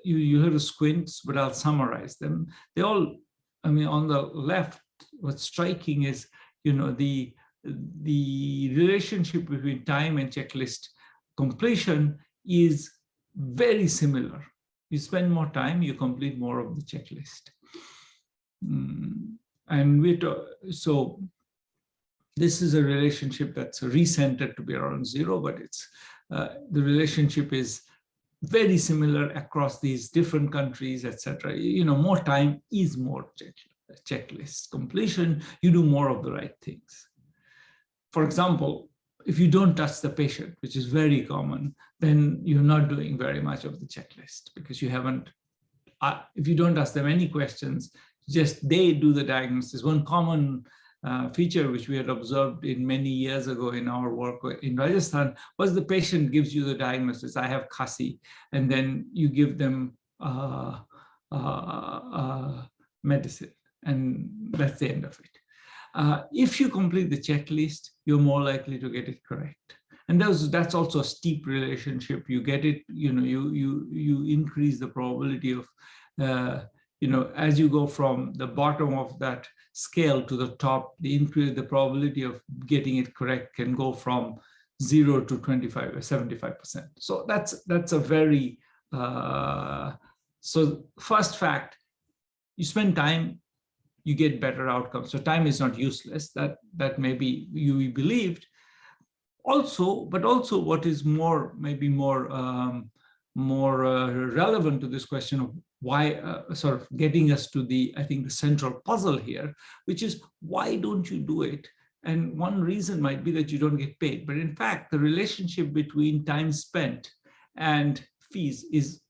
you have to squint, but I'll summarize them. They all, on the left, what's striking is, the relationship between time and checklist completion is very similar. You spend more time, you complete more of the checklist. And so this is a relationship that's recentered to be around 0, but it's the relationship is very similar across these different countries, etc. More time is more checklist completion. You do more of the right things. For example, if you don't touch the patient, which is very common, then you're not doing very much of the checklist because you haven't, if you don't ask them any questions, just they do the diagnosis. One common feature which we had observed in many years ago in our work in Rajasthan was the patient gives you the diagnosis, I have Khasi, and then you give them medicine, and that's the end of it. If you complete the checklist, you're more likely to get it correct. And that's also a steep relationship. You get it, you increase the probability of, as you go from the bottom of that scale to the top, the probability of getting it correct can go from 0 to 25 or 75%. So that's a very, so first fact, you spend time, you get better outcomes. So time is not useless. That may be you believed. Also, but also what is maybe more relevant to this question of why, sort of getting us to I think the central puzzle here, which is why don't you do it? And one reason might be that you don't get paid. But in fact, the relationship between time spent and fees is,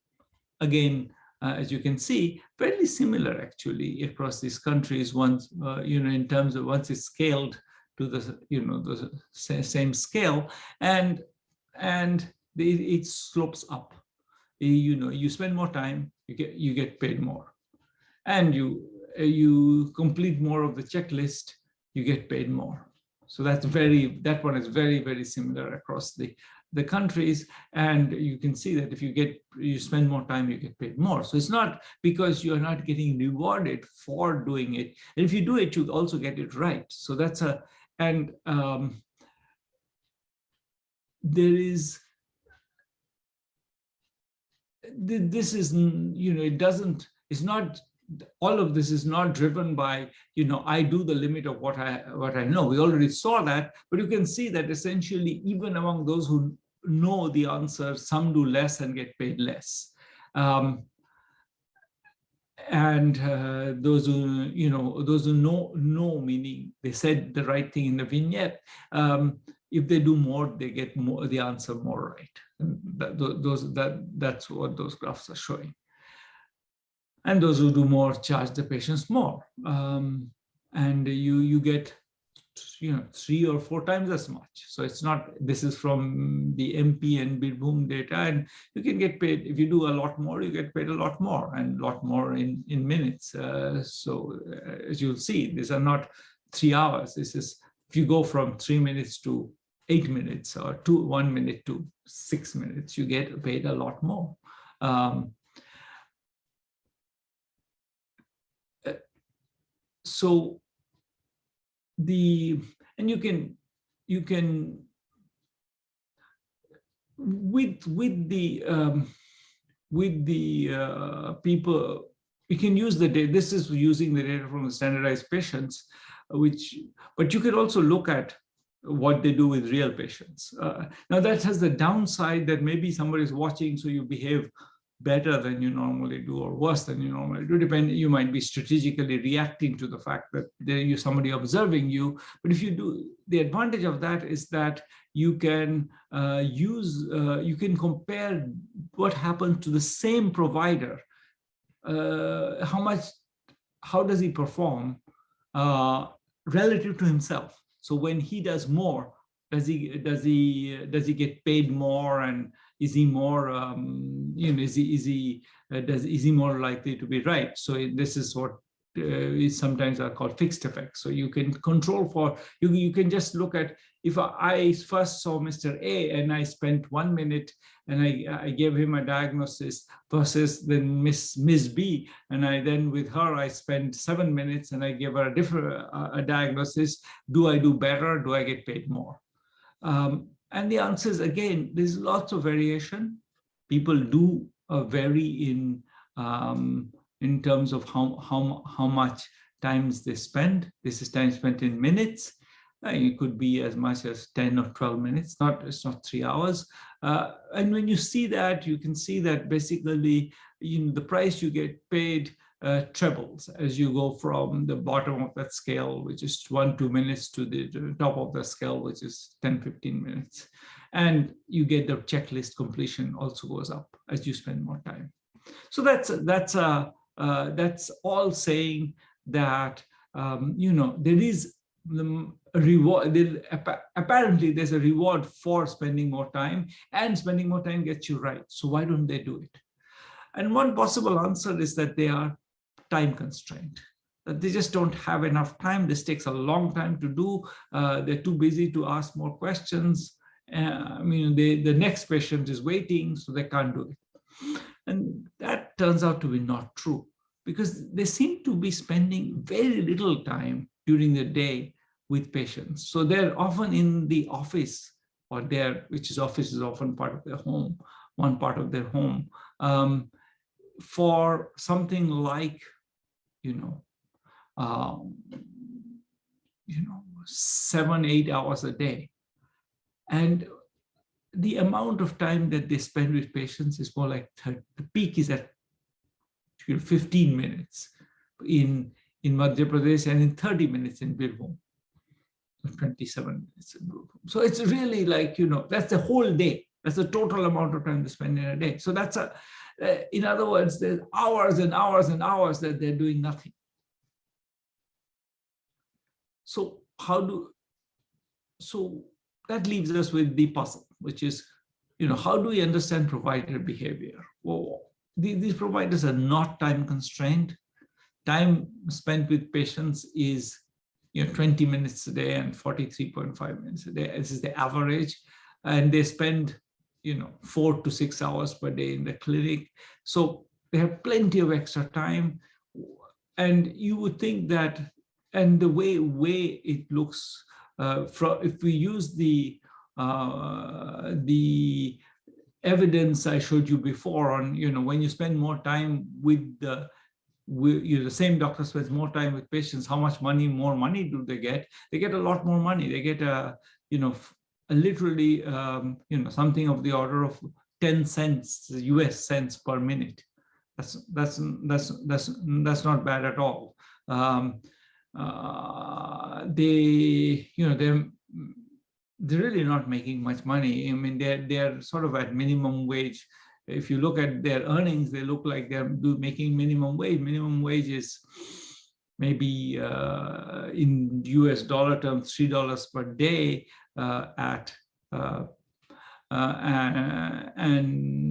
again, as you can see, fairly similar actually across these countries. Once, in terms of once it's scaled to the same scale, and it slopes up. You spend more time, you get paid more, and you complete more of the checklist, you get paid more. So that one is very, very similar across the countries, and you can see that if you spend more time, you get paid more. So it's not because you're not getting rewarded for doing it, and if you do it, you also get it right. So that's there is, this is, it's not, all of this is not driven by, I do the limit of what I know. We already saw that, but you can see that essentially, even among those who know the answer, some do less and get paid less. And those who know, meaning they said the right thing in the vignette, if they do more, they get the answer more right. And that's what those graphs are showing. And those who do more charge the patients more, and you get 3 or 4 times as much. So it's not, this is from the MP and Birbhum data, and you can get paid, if you do a lot more, you get paid a lot more, and a lot more in minutes. So as you'll see, these are not 3 hours. This is, if you go from 3 minutes to 8 minutes, or 1 minute to 6 minutes, you get paid a lot more. So and you can with the people, you can use the data. This is using the data from the standardized patients, but you could also look at what they do with real patients. Now that has the downside that maybe somebody is watching, so you behave better than you normally do or worse than you normally do. You might be strategically reacting to the fact that there is somebody observing you. But if you do, the advantage of that is that you can you can compare what happened to the same provider. How does he perform relative to himself? So when he does more, does he get paid more, and is he more is he more likely to be right? So this is what is sometimes are called fixed effects. So you can control for, you can just look at, if I first saw Mr. A and I spent 1 minute and I gave him a diagnosis, versus then Miss B, and then with her I spent 7 minutes and I gave her a diagnosis. Do I do better? Do I get paid more? And the answer is, again, there's lots of variation. People do vary in terms of how much times they spend. This is time spent in minutes. It could be as much as 10 or 12 minutes. It's not 3 hours. And when you see that, you can see that basically, the price you get paid trebles as you go from the bottom of that scale, which is 1-2 minutes, to the top of the scale, which is 10-15 minutes. And you get the checklist completion also goes up as you spend more time. So that's all saying that there is a reward. Apparently, there's a reward for spending more time, and spending more time gets you right. So why don't they do it? And one possible answer is that they are time constrained, that they just don't have enough time. This takes a long time to do. They're too busy to ask more questions. The next patient is waiting, so they can't do it. And that turns out to be not true, because they seem to be spending very little time during the day with patients. So they're often in the office, or office is often part of their home, one part of their home, for something like 7-8 hours a day. And the amount of time that they spend with patients is more like the peak is at 15 minutes in Madhya Pradesh, and in 30 minutes in Birbhum, 27 minutes in Birbhum. So it's really like, that's the whole day. That's the total amount of time they spend in a day. So that's in other words, there's hours and hours and hours that they're doing nothing. So that leaves us with the puzzle, which is, how do we understand provider behavior? Well, these providers are not time constrained. Time spent with patients is 20 minutes a day and 43.5 minutes a day. This is the average. And they spend 4 to 6 hours per day in the clinic. So they have plenty of extra time. And you would think that, and the way it looks, if we use the evidence I showed you before on, when you spend more time with the same doctor spends more time with patients, how much more money do they get? They get a lot more money. They get literally something of the order of 10 cents US cents per minute. That's not bad at all. They're really not making much money. I mean, they're sort of at minimum wage. If you look at their earnings, they look like they're making minimum wage. Minimum wage is maybe in US dollar terms, $3 per day and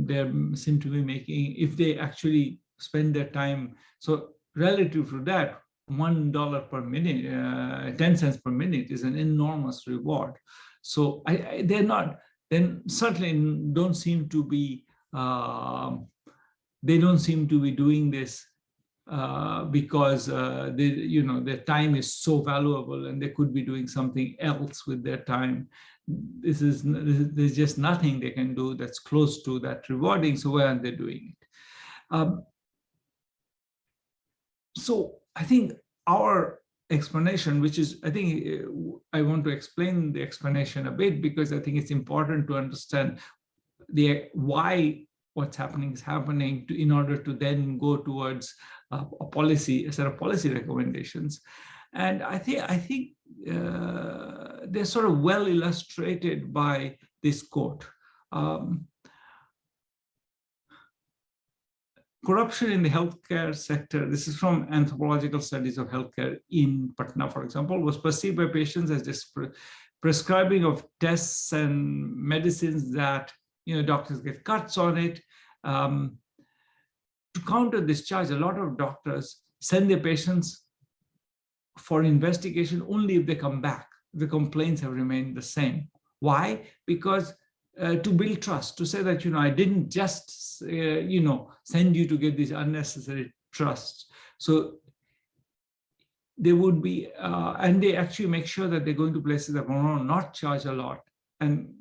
they seem to be making, if they actually spend their time, so relative to that, $1 per minute, 10 cents per minute is an enormous reward. So they certainly don't seem to be, they don't seem to be doing this because their time is so valuable and they could be doing something else with their time. There's just nothing they can do that's close to that rewarding. So why aren't they doing it? So I think our explanation, which is, I think I want to explain the explanation a bit, because I think it's important to understand why what's happening is happening in order to then go towards a set of policy recommendations. And I think they're sort of well illustrated by this quote. Corruption in the healthcare sector, this is from Anthropological Studies of Healthcare in Patna, for example, was perceived by patients as just prescribing of tests and medicines that doctors get cuts on it. To counter this charge, a lot of doctors send their patients for investigation only if they come back. The complaints have remained the same. Why? Because to build trust, to say that, I didn't just, send you to get these unnecessary trusts. So they would be, and they actually make sure that they're going to places that will not charge a lot. And,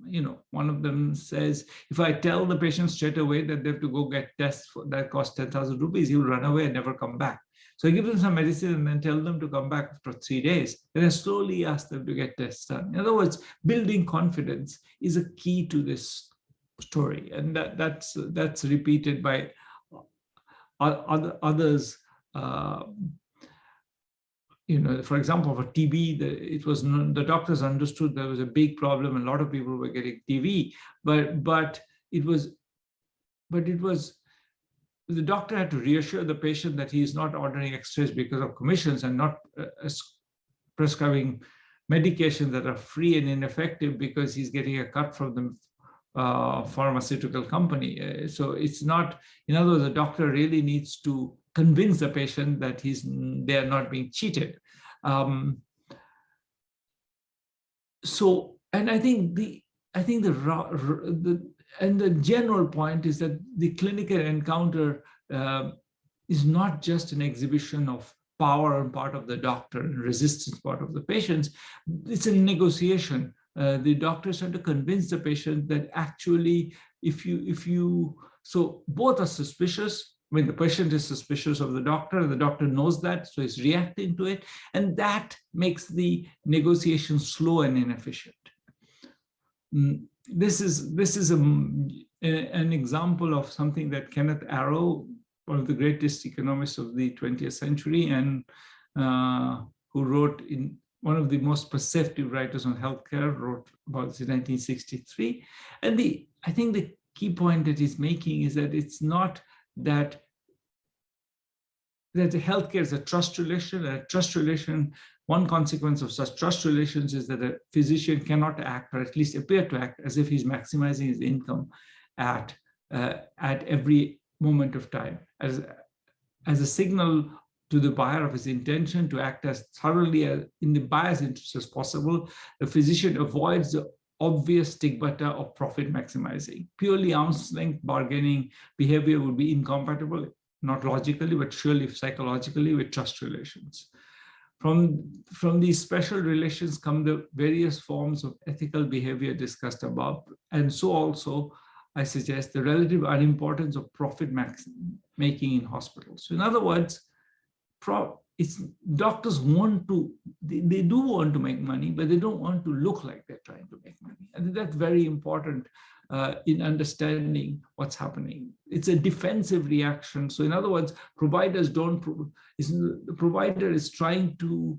one of them says, if I tell the patient straight away that they have to go get tests that cost 10,000 rupees, he will run away and never come back. So I give them some medicine and then tell them to come back after 3 days. Then I slowly ask them to get tests done. In other words, building confidence is a key to this story. And that's repeated by others. For example, for TB, the doctors understood there was a big problem. A lot of people were getting TB, but it was the doctor had to reassure the patient that he is not ordering x-rays because of commissions and not prescribing medications that are free and ineffective because he's getting a cut from the pharmaceutical company. So it's not, in other words, the doctor really needs to convince the patient that they are not being cheated. And I think the general point is that the clinical encounter is not just an exhibition of power on part of the doctor and resistance part of the patients. It's a negotiation. The doctors have to convince the patient that actually, so both are suspicious. When the patient is suspicious of the doctor knows that, so he's reacting to it, and that makes the negotiation slow and inefficient. This is an example of something that Kenneth Arrow, one of the greatest economists of the 20th century, and who wrote in one of the most perceptive writers on healthcare, wrote about this in 1963. And I think the key point that he's making is that it's not that the healthcare is a trust relation. A trust relation, one consequence of such trust relations is that a physician cannot act, or at least appear to act, as if he's maximizing his income at every moment of time, as a signal to the buyer of his intention to act as thoroughly in the buyer's interest as possible. The physician avoids the obvious stigmata of profit maximizing. Purely arm's length bargaining behavior would be incompatible, not logically, but surely psychologically, with trust relations. From these special relations come the various forms of ethical behavior discussed above, and so also, I suggest, the relative unimportance of profit making in hospitals. So in other words, doctors want to, they do want to make money, but they don't want to look like they're trying to make money. And that's very important in understanding what's happening. It's a defensive reaction. So in other words, the provider is trying to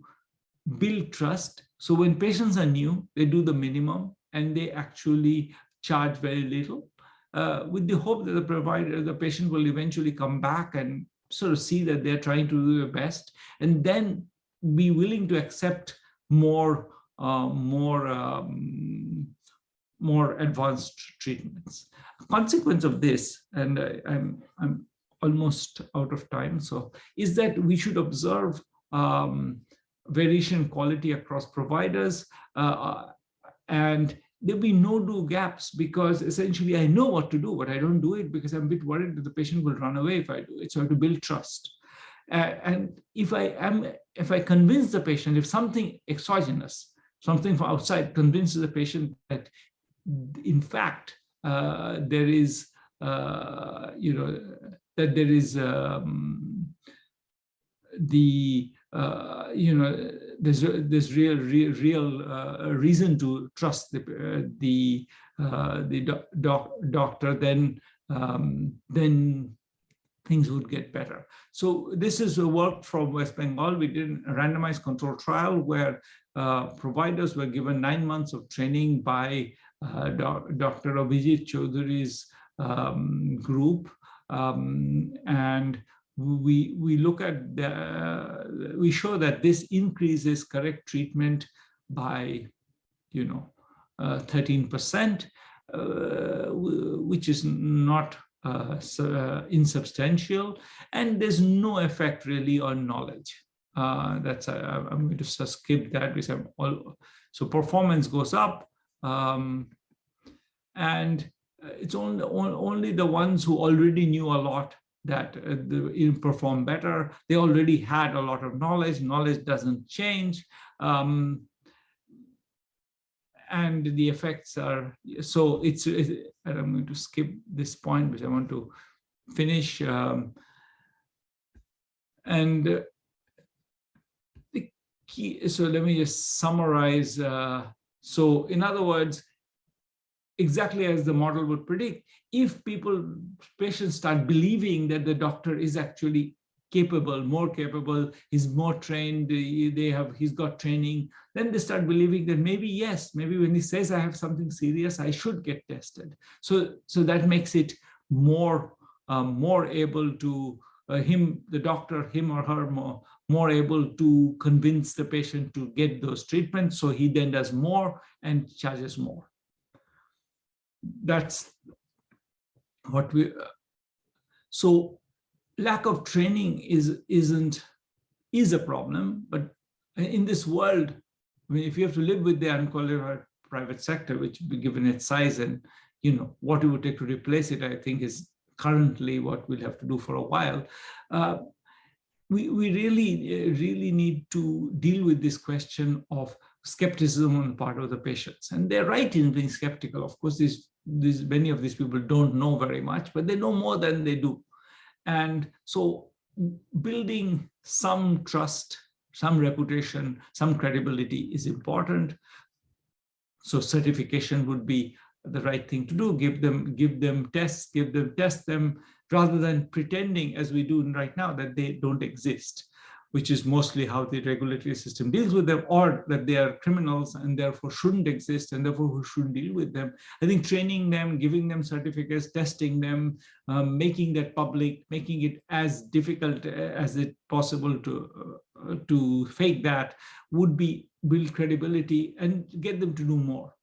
build trust. So when patients are new, they do the minimum and they actually charge very little, with the hope that the patient will eventually come back and sort of see that they're trying to do their best, and then be willing to accept more advanced treatments. A consequence of this, and I'm almost out of time, so is that we should observe variation in quality across providers, and there'll be no-do gaps, because essentially I know what to do, but I don't do it because I'm a bit worried that the patient will run away if I do it. So I have to build trust. And if I convince the patient, if something exogenous, something from outside convinces the patient that in fact there is there's real reason to trust the doctor, then things would get better. So this is a work from West Bengal. We did a randomized control trial where providers were given 9 months of training by Dr. Abhijit Banerjee's group, and we look at we show that this increases correct treatment by 13%, which is not insubstantial, and there's no effect really on knowledge. I'm going to skip that because so performance goes up, and it's only the ones who already knew a lot that perform better. They already had a lot of knowledge. Knowledge doesn't change. And the effects are, so and I'm going to skip this point, which I want to finish. And the key, so let me just summarize. So in other words, exactly as the model would predict, if patients start believing that the doctor is actually capable, more capable, he's more trained, he's got training, then they start believing that maybe when he says I have something serious, I should get tested. So that makes it more more able to, the doctor, him or her, more able to convince the patient to get those treatments. So he then does more and charges more. That's what we, so lack of training is a problem, but in this world, I mean, if you have to live with the unqualified private sector, which given its size and what it would take to replace it, I think is currently what we'll have to do for a while. We really need to deal with this question of skepticism on the part of the patients, and they're right in being skeptical. Of course, many of these people don't know very much, but they know more than they do, and so building some trust, some reputation, some credibility is important. So certification would be the right thing to do. Give them tests, test them, rather than pretending, as we do right now, that they don't exist, which is mostly how the regulatory system deals with them, or that they are criminals and therefore shouldn't exist and therefore we shouldn't deal with them. I think training them, giving them certificates, testing them, making that public, making it as difficult as it possible to fake that would build credibility and get them to do more.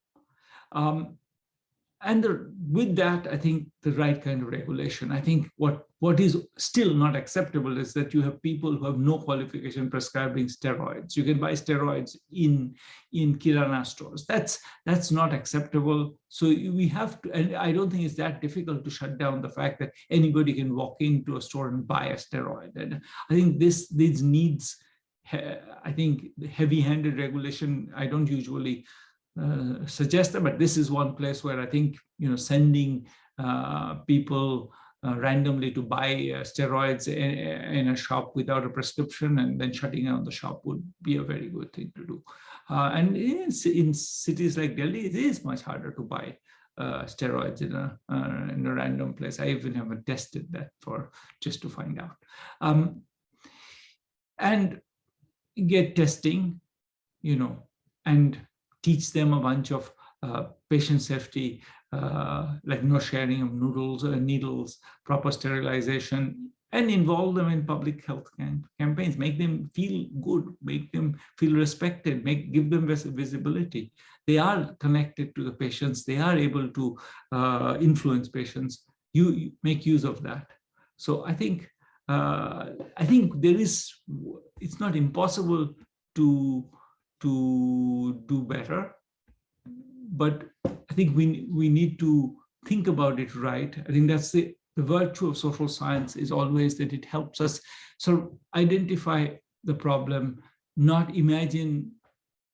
With that, I think the right kind of regulation. I think what is still not acceptable is that you have people who have no qualification prescribing steroids. You can buy steroids in Kirana stores. That's not acceptable. So we have to, and I don't think it's that difficult to shut down the fact that anybody can walk into a store and buy a steroid. And I think this needs, I think, heavy-handed regulation. I don't usually suggest that, but this is one place where I think sending people randomly to buy steroids in a shop without a prescription and then shutting down the shop would be a very good thing to do. And in cities like Delhi, it is much harder to buy steroids in a random place. I even haven't tested that just to find out. And get testing, and teach them a bunch of patient safety, like no sharing of noodles or needles, proper sterilization, and involve them in public health campaigns. Make them feel good, make them feel respected, give them visibility. They are connected to the patients. They are able to influence patients. You make use of that. So I think it's not impossible to do better, but I think we need to think about it right. I think that's the virtue of social science, is always that it helps us sort of identify the problem, not imagine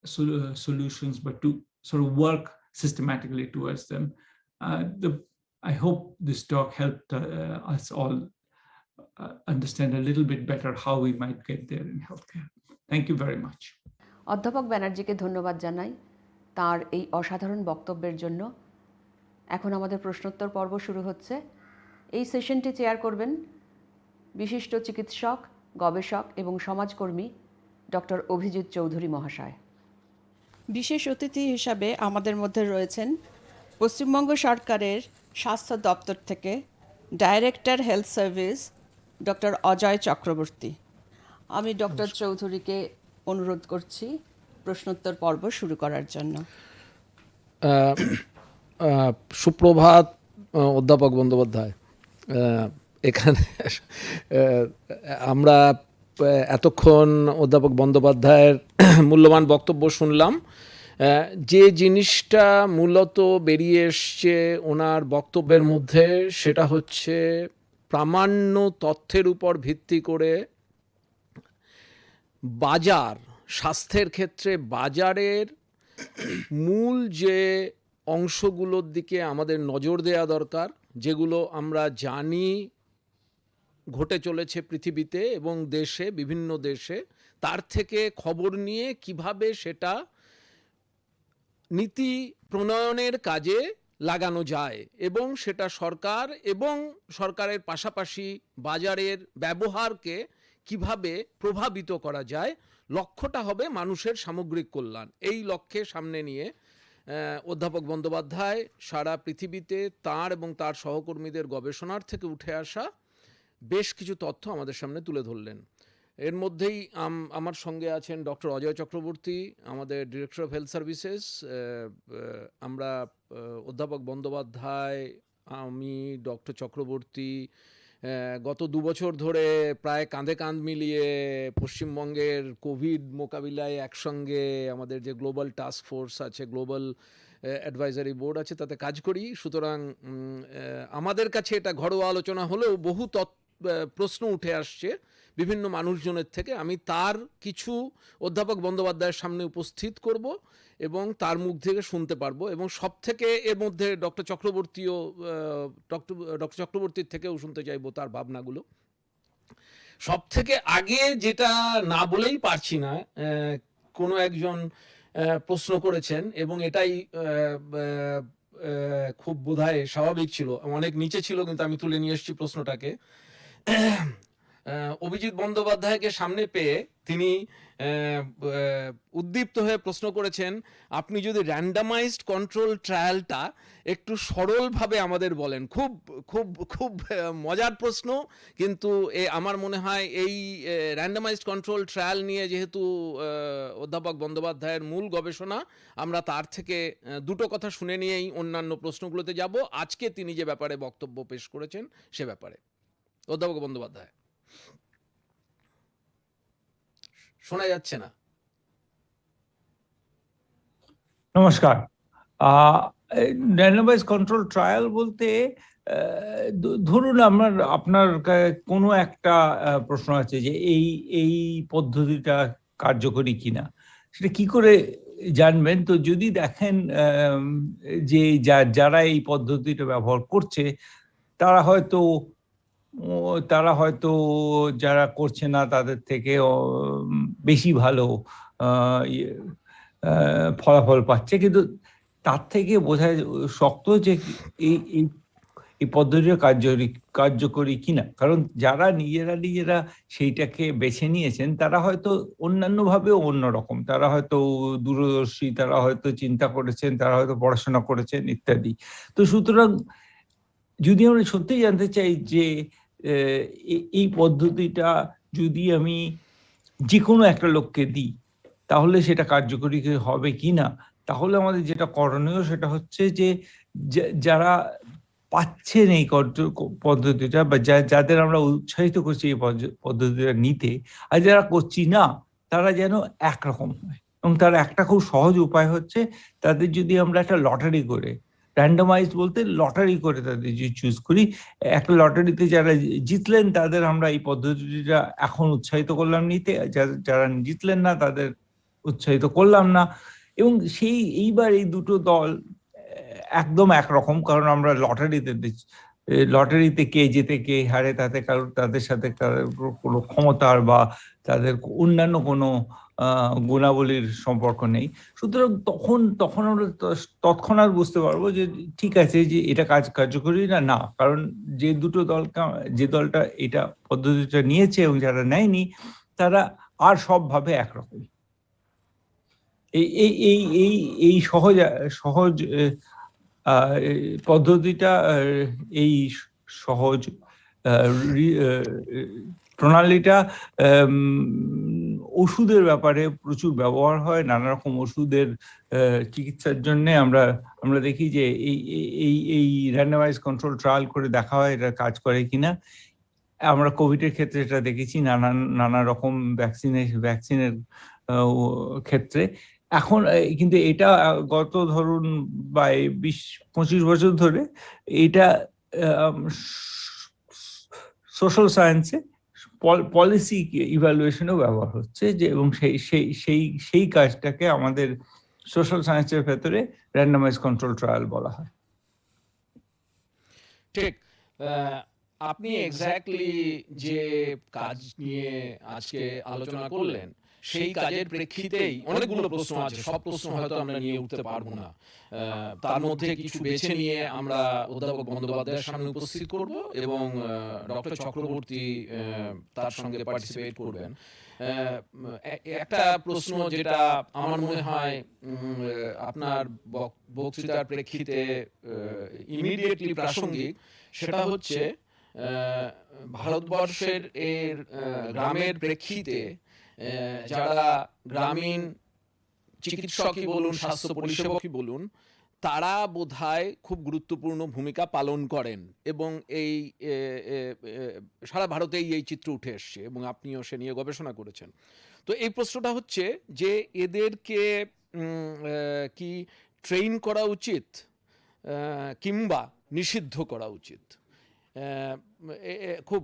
solutions, but to sort of work systematically towards them. I hope this talk helped us all understand a little bit better how we might get there in healthcare. Thank you very much. অধ্যাপক ব্যানার্জিকে ধন্যবাদ জানাই তার এই অসাধারণ বক্তব্যের জন্য। এখন আমাদের প্রশ্নোত্তর পর্ব শুরু হচ্ছে। এই সেশনটি চেয়ার করবেন বিশিষ্ট চিকিৎসক, গবেষক এবং সমাজকর্মী ডক্টর অভিজিৎ চৌধুরী মহাশয়। বিশেষ অতিথি হিসাবে আমাদের মধ্যে রয়েছেন পশ্চিমবঙ্গ সরকারের স্বাস্থ্য দপ্তর থেকে director health service doctor Ajay Chakraborty. আমি ডক্টর চৌধুরীকে অনুরোধ করছি প্রশ্নোত্তর পর্ব শুরু করার জন্য। সুপ্রভাত অধ্যাপক বন্দ্যোপাধ্যায়। এখানে আমরা এতক্ষণ অধ্যাপক বন্দ্যোপাধ্যায়ের মূল্যবান বক্তব্য শুনলাম। যে জিনিসটা মূলত বেরিয়ে এসছে ওনার বক্তব্যের মধ্যে, সেটা হচ্ছে প্রামাণ্য তথ্যের উপর ভিত্তি করে বাজার, স্বাস্থ্যের ক্ষেত্রে বাজারের মূল যে অংশগুলোর দিকে আমাদের নজর দেওয়া দরকার, যেগুলো আমরা জানি ঘটে চলেছে পৃথিবীতে এবং দেশে, বিভিন্ন দেশে, তার থেকে খবর নিয়ে কিভাবে সেটা নীতি প্রণয়নের কাজে লাগানো যায় এবং সেটা সরকার এবং সরকারের পাশাপাশি বাজারের ব্যবহারকে কিভাবে প্রভাবিত করা যায়। লক্ষ্যটা হবে মানুষের সামগ্রিক কল্যাণ। এই লক্ষ্যে সামনে নিয়ে অধ্যাপক বন্দ্যোপাধ্যায় সারা পৃথিবীতে তার এবং তার সহকর্মীদের গবেষণার থেকে উঠে আসা বেশ কিছু তথ্য আমাদের সামনে তুলে ধরলেন। এর মধ্যেই আমার সঙ্গে আছেন ডক্টর অজয় চক্রবর্তী, আমাদের ডিরেক্টর অফ হেলথ সার্ভিসেস। আমরা অধ্যাপক বন্দ্যোপাধ্যায়, আমি, ডক্টর চক্রবর্তী গত 2 বছর ধরে প্রায় কাঁধে কাঁধ মিলিয়ে পশ্চিমবঙ্গের কোভিড মোকাবিলায় একসঙ্গে আমাদের যে গ্লোবাল টাস্ক ফোর্স আছে, গ্লোবাল অ্যাডভাইজারি বোর্ড আছে, তাতে কাজ করি। সুতরাং আমাদের কাছে এটা ঘরোয়া আলোচনা হলেও বহু প্রশ্ন উঠে আসছে বিভিন্ন মানুষজনের থেকে। আমি তার কিছু অধ্যাপক বন্দ্যোপাধ্যায়ের সামনে উপস্থিত করব এবং তার মুখ থেকে শুনতে পারবো, এবং সব থেকে এর মধ্যে ডক্টর চক্রবর্তীর থেকেও শুনতে চাইবো তার ভাবনাগুলো। সব থেকে আগে যেটা না বলেই পারছি না, কোনো একজন প্রশ্ন করেছেন এবং এটাই খুব বোধহয় স্বাভাবিক ছিল, অনেক নিচে ছিল কিন্তু আমি তুলে নিয়ে এসেছি প্রশ্নটাকে। অভিজিৎ বন্দ্যোপাধ্যায়কে সামনে পেয়ে তিনি উদ্দীপ্ত হয়ে প্রশ্ন করেছেন, আপনি যদি র্যান্ডামাইজড কন্ট্রোল ট্রায়ালটা একটু সরলভাবে আমাদের বলেন। খুব খুব খুব মজার প্রশ্ন, কিন্তু আমার মনে হয় এই র্যান্ডামাইজড কন্ট্রোল ট্রায়াল নিয়ে যেহেতু অধ্যাপক বন্দ্যোপাধ্যায়ের মূল গবেষণা, আমরা তার থেকে দুটো কথা শুনে নিয়েই অন্যান্য প্রশ্নগুলোতে যাব। আজকে তিনি যে ব্যাপারে বক্তব্য পেশ করেছেন সে ব্যাপারে। অধ্যাপক বন্দ্যোপাধ্যায়, শোনা যাচ্ছে না? নমস্কার। র্যান্ডমাইজ কন্ট্রোল ট্রায়াল বলতে ধরুন আপনার কোনো একটা প্রশ্ন আছে যে এই পদ্ধতিটা কার্যকরী কিনা, সেটা কি করে জানবেন? তো যদি দেখেন যে যারা এই পদ্ধতিটা ব্যবহার করছে তারা হয়তো যারা করছে না তাদের থেকে বেশি ভালো ফলাফল পাচ্ছে, কিন্তু তার থেকে বোঝা শক্ত যে এই পদ্ধতিটা কার্যকরী কিনা। কারণ যারা নিজেরা সেইটাকে বেছে নিয়েছেন তারা হয়তো অন্যান্যভাবেও অন্যরকম, তারা হয়তো দূরদর্শী, তারা হয়তো চিন্তা করেছেন, তারা হয়তো পড়াশোনা করেছেন ইত্যাদি। তো সুতরাং যদি আমরা সত্যি জানতে চাই যে এই পদ্ধতিটা যদি আমি যে কোনো একটা লোককে দিই তাহলে সেটা কার্যকরী হবে কিনা, তাহলে আমাদের যেটা করণীয় সেটা হচ্ছে যে যারা পাচ্ছেন এই পদ্ধতিটা বা যাদের আমরা উৎসাহিত করছি এই পদ্ধতিটা নিতে, আর যারা করছি না তারা যেন একরকম হয়। এবং তার একটা খুব সহজ উপায় হচ্ছে, তাদের যদি আমরা একটা লটারি করে, র্যান্ডমাইজ বলতে লটারি করে তাদের যদি চুজ করি, একটা লটারিতে যারা জিতলেন তাদের আমরা এই পদ্ধতিটা এখন উৎসাহিত করলাম নিতে, যারা জিতলেন না তাদের উৎসাহিত করলাম না। এবং এইবার এই দুটো দল একদম একরকম, কারণ আমরা লটারিতে কে জেতে কে হারে তাতে তাদের সাথে কোনো ক্ষমতার বা তাদের অন্যান্য কোনো গুণাবলীর সম্পর্ক নেই। সুতরাং তখন আমরা তৎক্ষণাৎ বুঝতে পারবো যে ঠিক আছে যে এটা কার্যকরী না। কারণ যে দলটা এটা পদ্ধতিটা নিয়েছে এবং যারা নেয়নি তারা আর সবভাবে একরকম। এই সহজ পদ্ধতিটা, এই সহজ প্রণালীটা ওষুধের ব্যাপারে প্রচুর ব্যবহার হয়। নানা রকম ওষুধের চিকিৎসার জন্য আমরা দেখি যে এই র্যান্ডমাইজ কন্ট্রোল ট্রায়াল করে দেখা হয় এটা কাজ করে কিনা। আমরা কোভিডের ক্ষেত্রে এটা দেখেছি, নানা রকম ভ্যাকসিনের ক্ষেত্রে। এখন কিন্তু এটা গত ধরুন 20-25 বছর ধরে এটা সোশ্যাল সায়েন্সে পলিসি ইভ্যালুয়েশনেও ব্যবহার হচ্ছে, যে এবং সেই কাজটাকে আমাদের সোশ্যাল সায়েন্সের ভেতরে র্যান্ডমাইজ কন্ট্রোল ট্রায়াল বলা হয়। ঠিক। আপনি এক্স্যাক্টলি যে কাজ নিয়ে আজকে আলোচনা করলেন সেই কাজের প্রেক্ষিতেই অনেকগুলো প্রশ্ন আছে, সব প্রশ্ন হয়তো আমরা নিয়ে উঠতে পারবো না। তার মধ্যে কিছু বেছে নিয়ে আমরা অধ্যাপক বন্দ্যোপাধ্যায়ের সামনে উপস্থিত করব এবং ডক্টর চক্রবর্তী তার সঙ্গে পার্টিসিপেট করবেন। একটা প্রশ্ন যেটা আমার মনে হয় আপনার বক্তৃতার প্রেক্ষিতে ইমিডিয়েটলি প্রাসঙ্গিক, সেটা হচ্ছে ভারতবর্ষের গ্রামের প্রেক্ষিতে যারা গ্রামীণ চিকিৎসকই বলুন, স্বাস্থ্য পরিষেবকই বলুন, তারা বোধহয় খুব গুরুত্বপূর্ণ ভূমিকা পালন করেন এবং এই সারা ভারতেই এই চিত্র উঠে এসছে এবং আপনিও সে নিয়ে গবেষণা করেছেন। তো এই প্রশ্নটা হচ্ছে যে এদেরকে কি ট্রেন করা উচিত কিংবা নিষিদ্ধ করা উচিত? খুব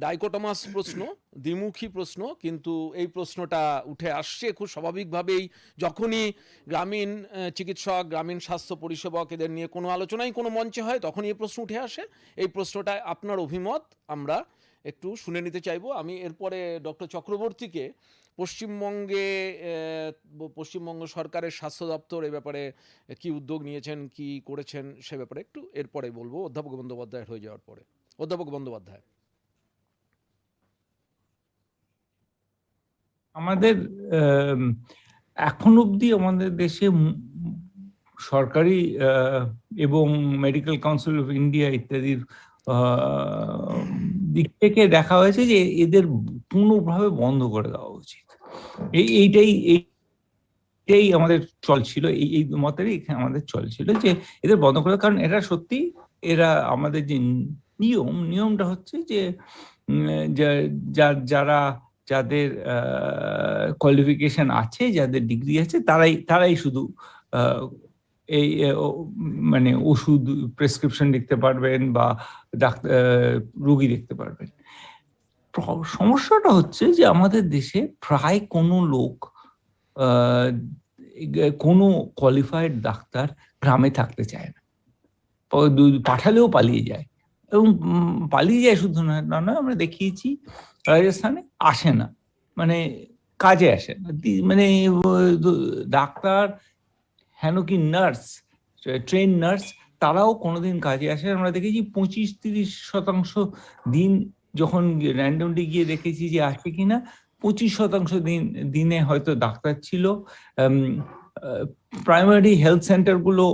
ডাইকোটমাস প্রশ্ন, দ্বিমুখী প্রশ্ন, কিন্তু এই প্রশ্নটা উঠে আসছে খুব স্বাভাবিকভাবেই যখনই গ্রামীণ চিকিৎসক, গ্রামীণ স্বাস্থ্য পরিষেবক এদের নিয়ে কোনো আলোচনাই কোনো মঞ্চে হয়, তখনই এই প্রশ্ন উঠে আসে। এই প্রশ্নটা আপনার অভিমত আমরা একটু শুনে নিতে চাইবো। আমি এরপরে ডক্টর চক্রবর্তীকে পশ্চিমবঙ্গ সরকারের স্বাস্থ্য দপ্তর এ ব্যাপারে কি উদ্যোগ নিয়েছেন, কি করেছেন সে ব্যাপারে একটু এরপরে বলবো, অধ্যাপক বন্দ্যোপাধ্যায়ের হয়ে যাওয়ার পরে। অধ্যাপক বন্দ্যোপাধ্যায়। আমাদের এখন অবধি আমাদের দেশে সরকারি এবং মেডিকেল কাউন্সিল অফ ইন্ডিয়া ইত্যাদির দিক থেকে দেখা হয়েছে যে এদের পূর্ণভাবে বন্ধ করে দেওয়া উচিত। এইটাই আমাদের চলছিল, এই মতেরই আমাদের চলছিল যে এদের বন্ধ করে, কারণ এরা সত্যি আমাদের যে নিয়মটা হচ্ছে যে যাদের কোয়ালিফিকেশন আছে, যাদের ডিগ্রি আছে, তারাই শুধু এই মানে ওষুধ প্রেসক্রিপশন লিখতে পারবেন বা রোগী দেখতে পারবেন। সমস্যাটা হচ্ছে যে আমাদের দেশে প্রায় কোনো লোক, কোনো কোয়ালিফাইড ডাক্তার গ্রামে থাকতে চায় না, পাঠালেও পালিয়ে যায়, এবং পালিয়ে যায় শুধু নয়, আমরা দেখিয়েছি রাজস্থানে আসে না, মানে কাজে আসে না, মানে ডাক্তার হেন কি নার্স, ট্রেন নার্স, তারাও কোনোদিন কাজে আসে। আমরা দেখেছি 25-30% দিন যখন র্যান্ডমলি গিয়ে দেখেছি যে আসে কিনা, 25% দিনে হয়তো ডাক্তার ছিল। প্রাইমারি হেলথ সেন্টারগুলো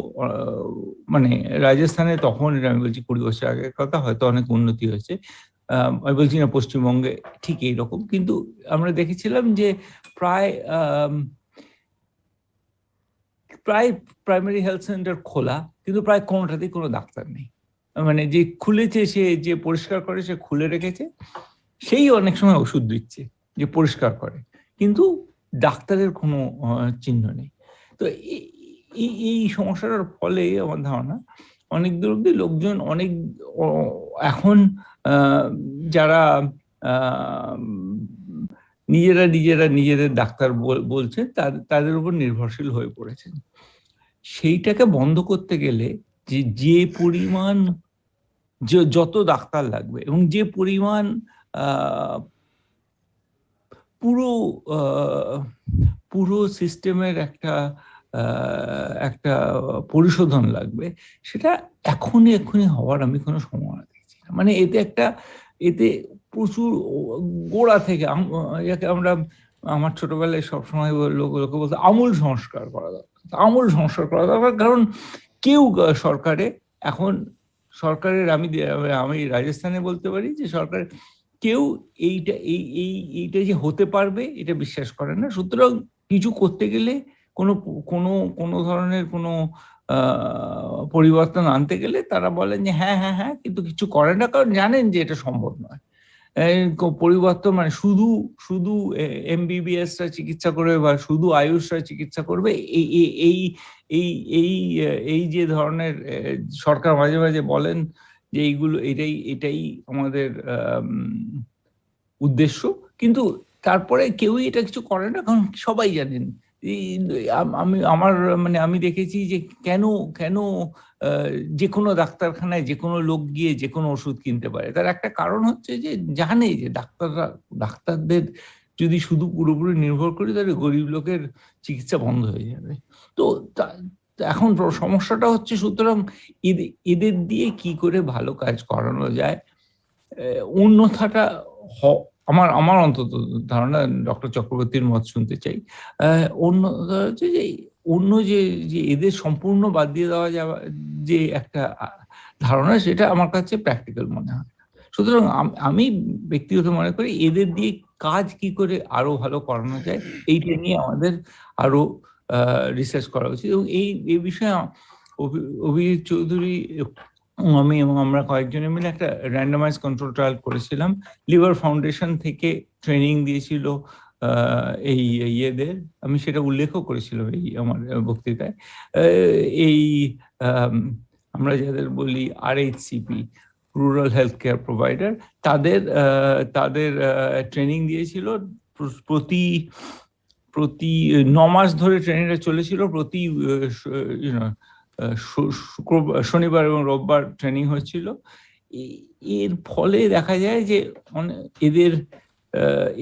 মানে রাজস্থানে তখন, আমি বলছি 20 বছর আগের কথা, হয়তো অনেক উন্নতি হয়েছে, আমি বলছি না পশ্চিমবঙ্গে ঠিক এইরকম, কিন্তু আমরা দেখেছিলাম যে প্রায় প্রাইমারি হেলথ সেন্টার খোলা, কিন্তু প্রায় কোনোটাতেই কোনো ডাক্তার নেই। মানে যে খুলেছে, সে যে পরিষ্কার করে সে খুলে রেখেছে, সেই অনেক সময় ওষুধ দিচ্ছে যে পরিষ্কার করে, কিন্তু ডাক্তারের কোনো চিহ্ন নেই। তো এই সমস্যাটার ফলে আমার ধারণা অনেক দূর অব্দি লোকজন এখন যারা নিজেদের ডাক্তার বলছে, তাদের উপর নির্ভরশীল হয়ে পড়েছেন। সেইটাকে বন্ধ করতে গেলে যে পরিমাণ, যত ডাক্তার লাগবে এবং যে পরিমাণ পুরো সিস্টেমের একটা পরিশোধন লাগবে, সেটা এখনই হওয়ার আমি কোনো সম্ভাবনা দেখছি না। মানে এতে প্রচুর গোড়া থেকে, আমরা আমার ছোটবেলায় সবসময় লোকে বলতো আমূল সংস্কার করা দরকার, কারণ কেউ সরকারের আমি রাজস্থানে বলতে পারি যে সরকার কেউ এইটা যে হতে পারবে এটা বিশ্বাস করে না। সুতরাং কিছু করতে গেলে, কোনো ধরনের কোনো পরিবর্তন আনতে গেলে তারা বলেন যে হ্যাঁ, কিন্তু কিছু করেন না, কারণ জানেন যে এটা সম্ভব নয়। পরিবর্তন মানে শুধু MBBSরা চিকিৎসা করবে বা শুধু আয়ুষরা চিকিৎসা করবে, এই যে ধরনের সরকার মাঝে মাঝে বলেন যে এটাই আমাদের উদ্দেশ্য, কিন্তু তারপরে কেউই এটা কিছু করে না, কারণ সবাই জানেন। আমি দেখেছি যে কেন যে কোনো ডাক্তারখানায় যে কোনো লোক গিয়ে যে কোনো ওষুধ কিনতে পারে, তার একটা কারণ হচ্ছে যে জানে যে ডাক্তারদের যদি শুধু পুরোপুরি নির্ভর করি তাহলে গরিব লোকের চিকিৎসা বন্ধ হয়ে যাবে। তো এখন সমস্যাটা হচ্ছে, সুতরাং এদের দিয়ে কি করে ভালো কাজ করানো যায়, অন্যথাটা আমার অন্তত ধারণা, ডক্টর চক্রবর্তীর মত শুনতে চাই, অন্যথা হচ্ছে যে অন্য যে এদের সম্পূর্ণ বাদ দিয়ে দেওয়া যাওয়া যে একটা ধারণা, সেটা আমার কাছে প্র্যাকটিক্যাল মনে হয়। সুতরাং আমি ব্যক্তিগত মনে করি এদের দিয়ে কাজ কি করে আরো ভালো করানো যায় এইটা নিয়ে আমাদের আরো রিসার্চ করা উচিত। এবং এই বিষয়ে অভিজিৎ চৌধুরী, আমি এবং আমরা কয়েকজনে মিলে একটা র্যান্ডমাইজ কন্ট্রোল ট্রায়াল করেছিলাম। লিভার ফাউন্ডেশন থেকে ট্রেনিং দিয়েছিল এই ইয়েদের, আমি সেটা উল্লেখও করেছিলাম এই আমার বক্তৃতায়। এই আমরা যাদের বলি RHCP, rural health care provider, তাদের ট্রেনিং দিয়েছিল। প্রতি 9 মাস ধরে ট্রেনিংটা চলেছিল। প্রতি শনিবার এবং রোববার ট্রেনিং হচ্ছিল। এর ফলে দেখা যায় যে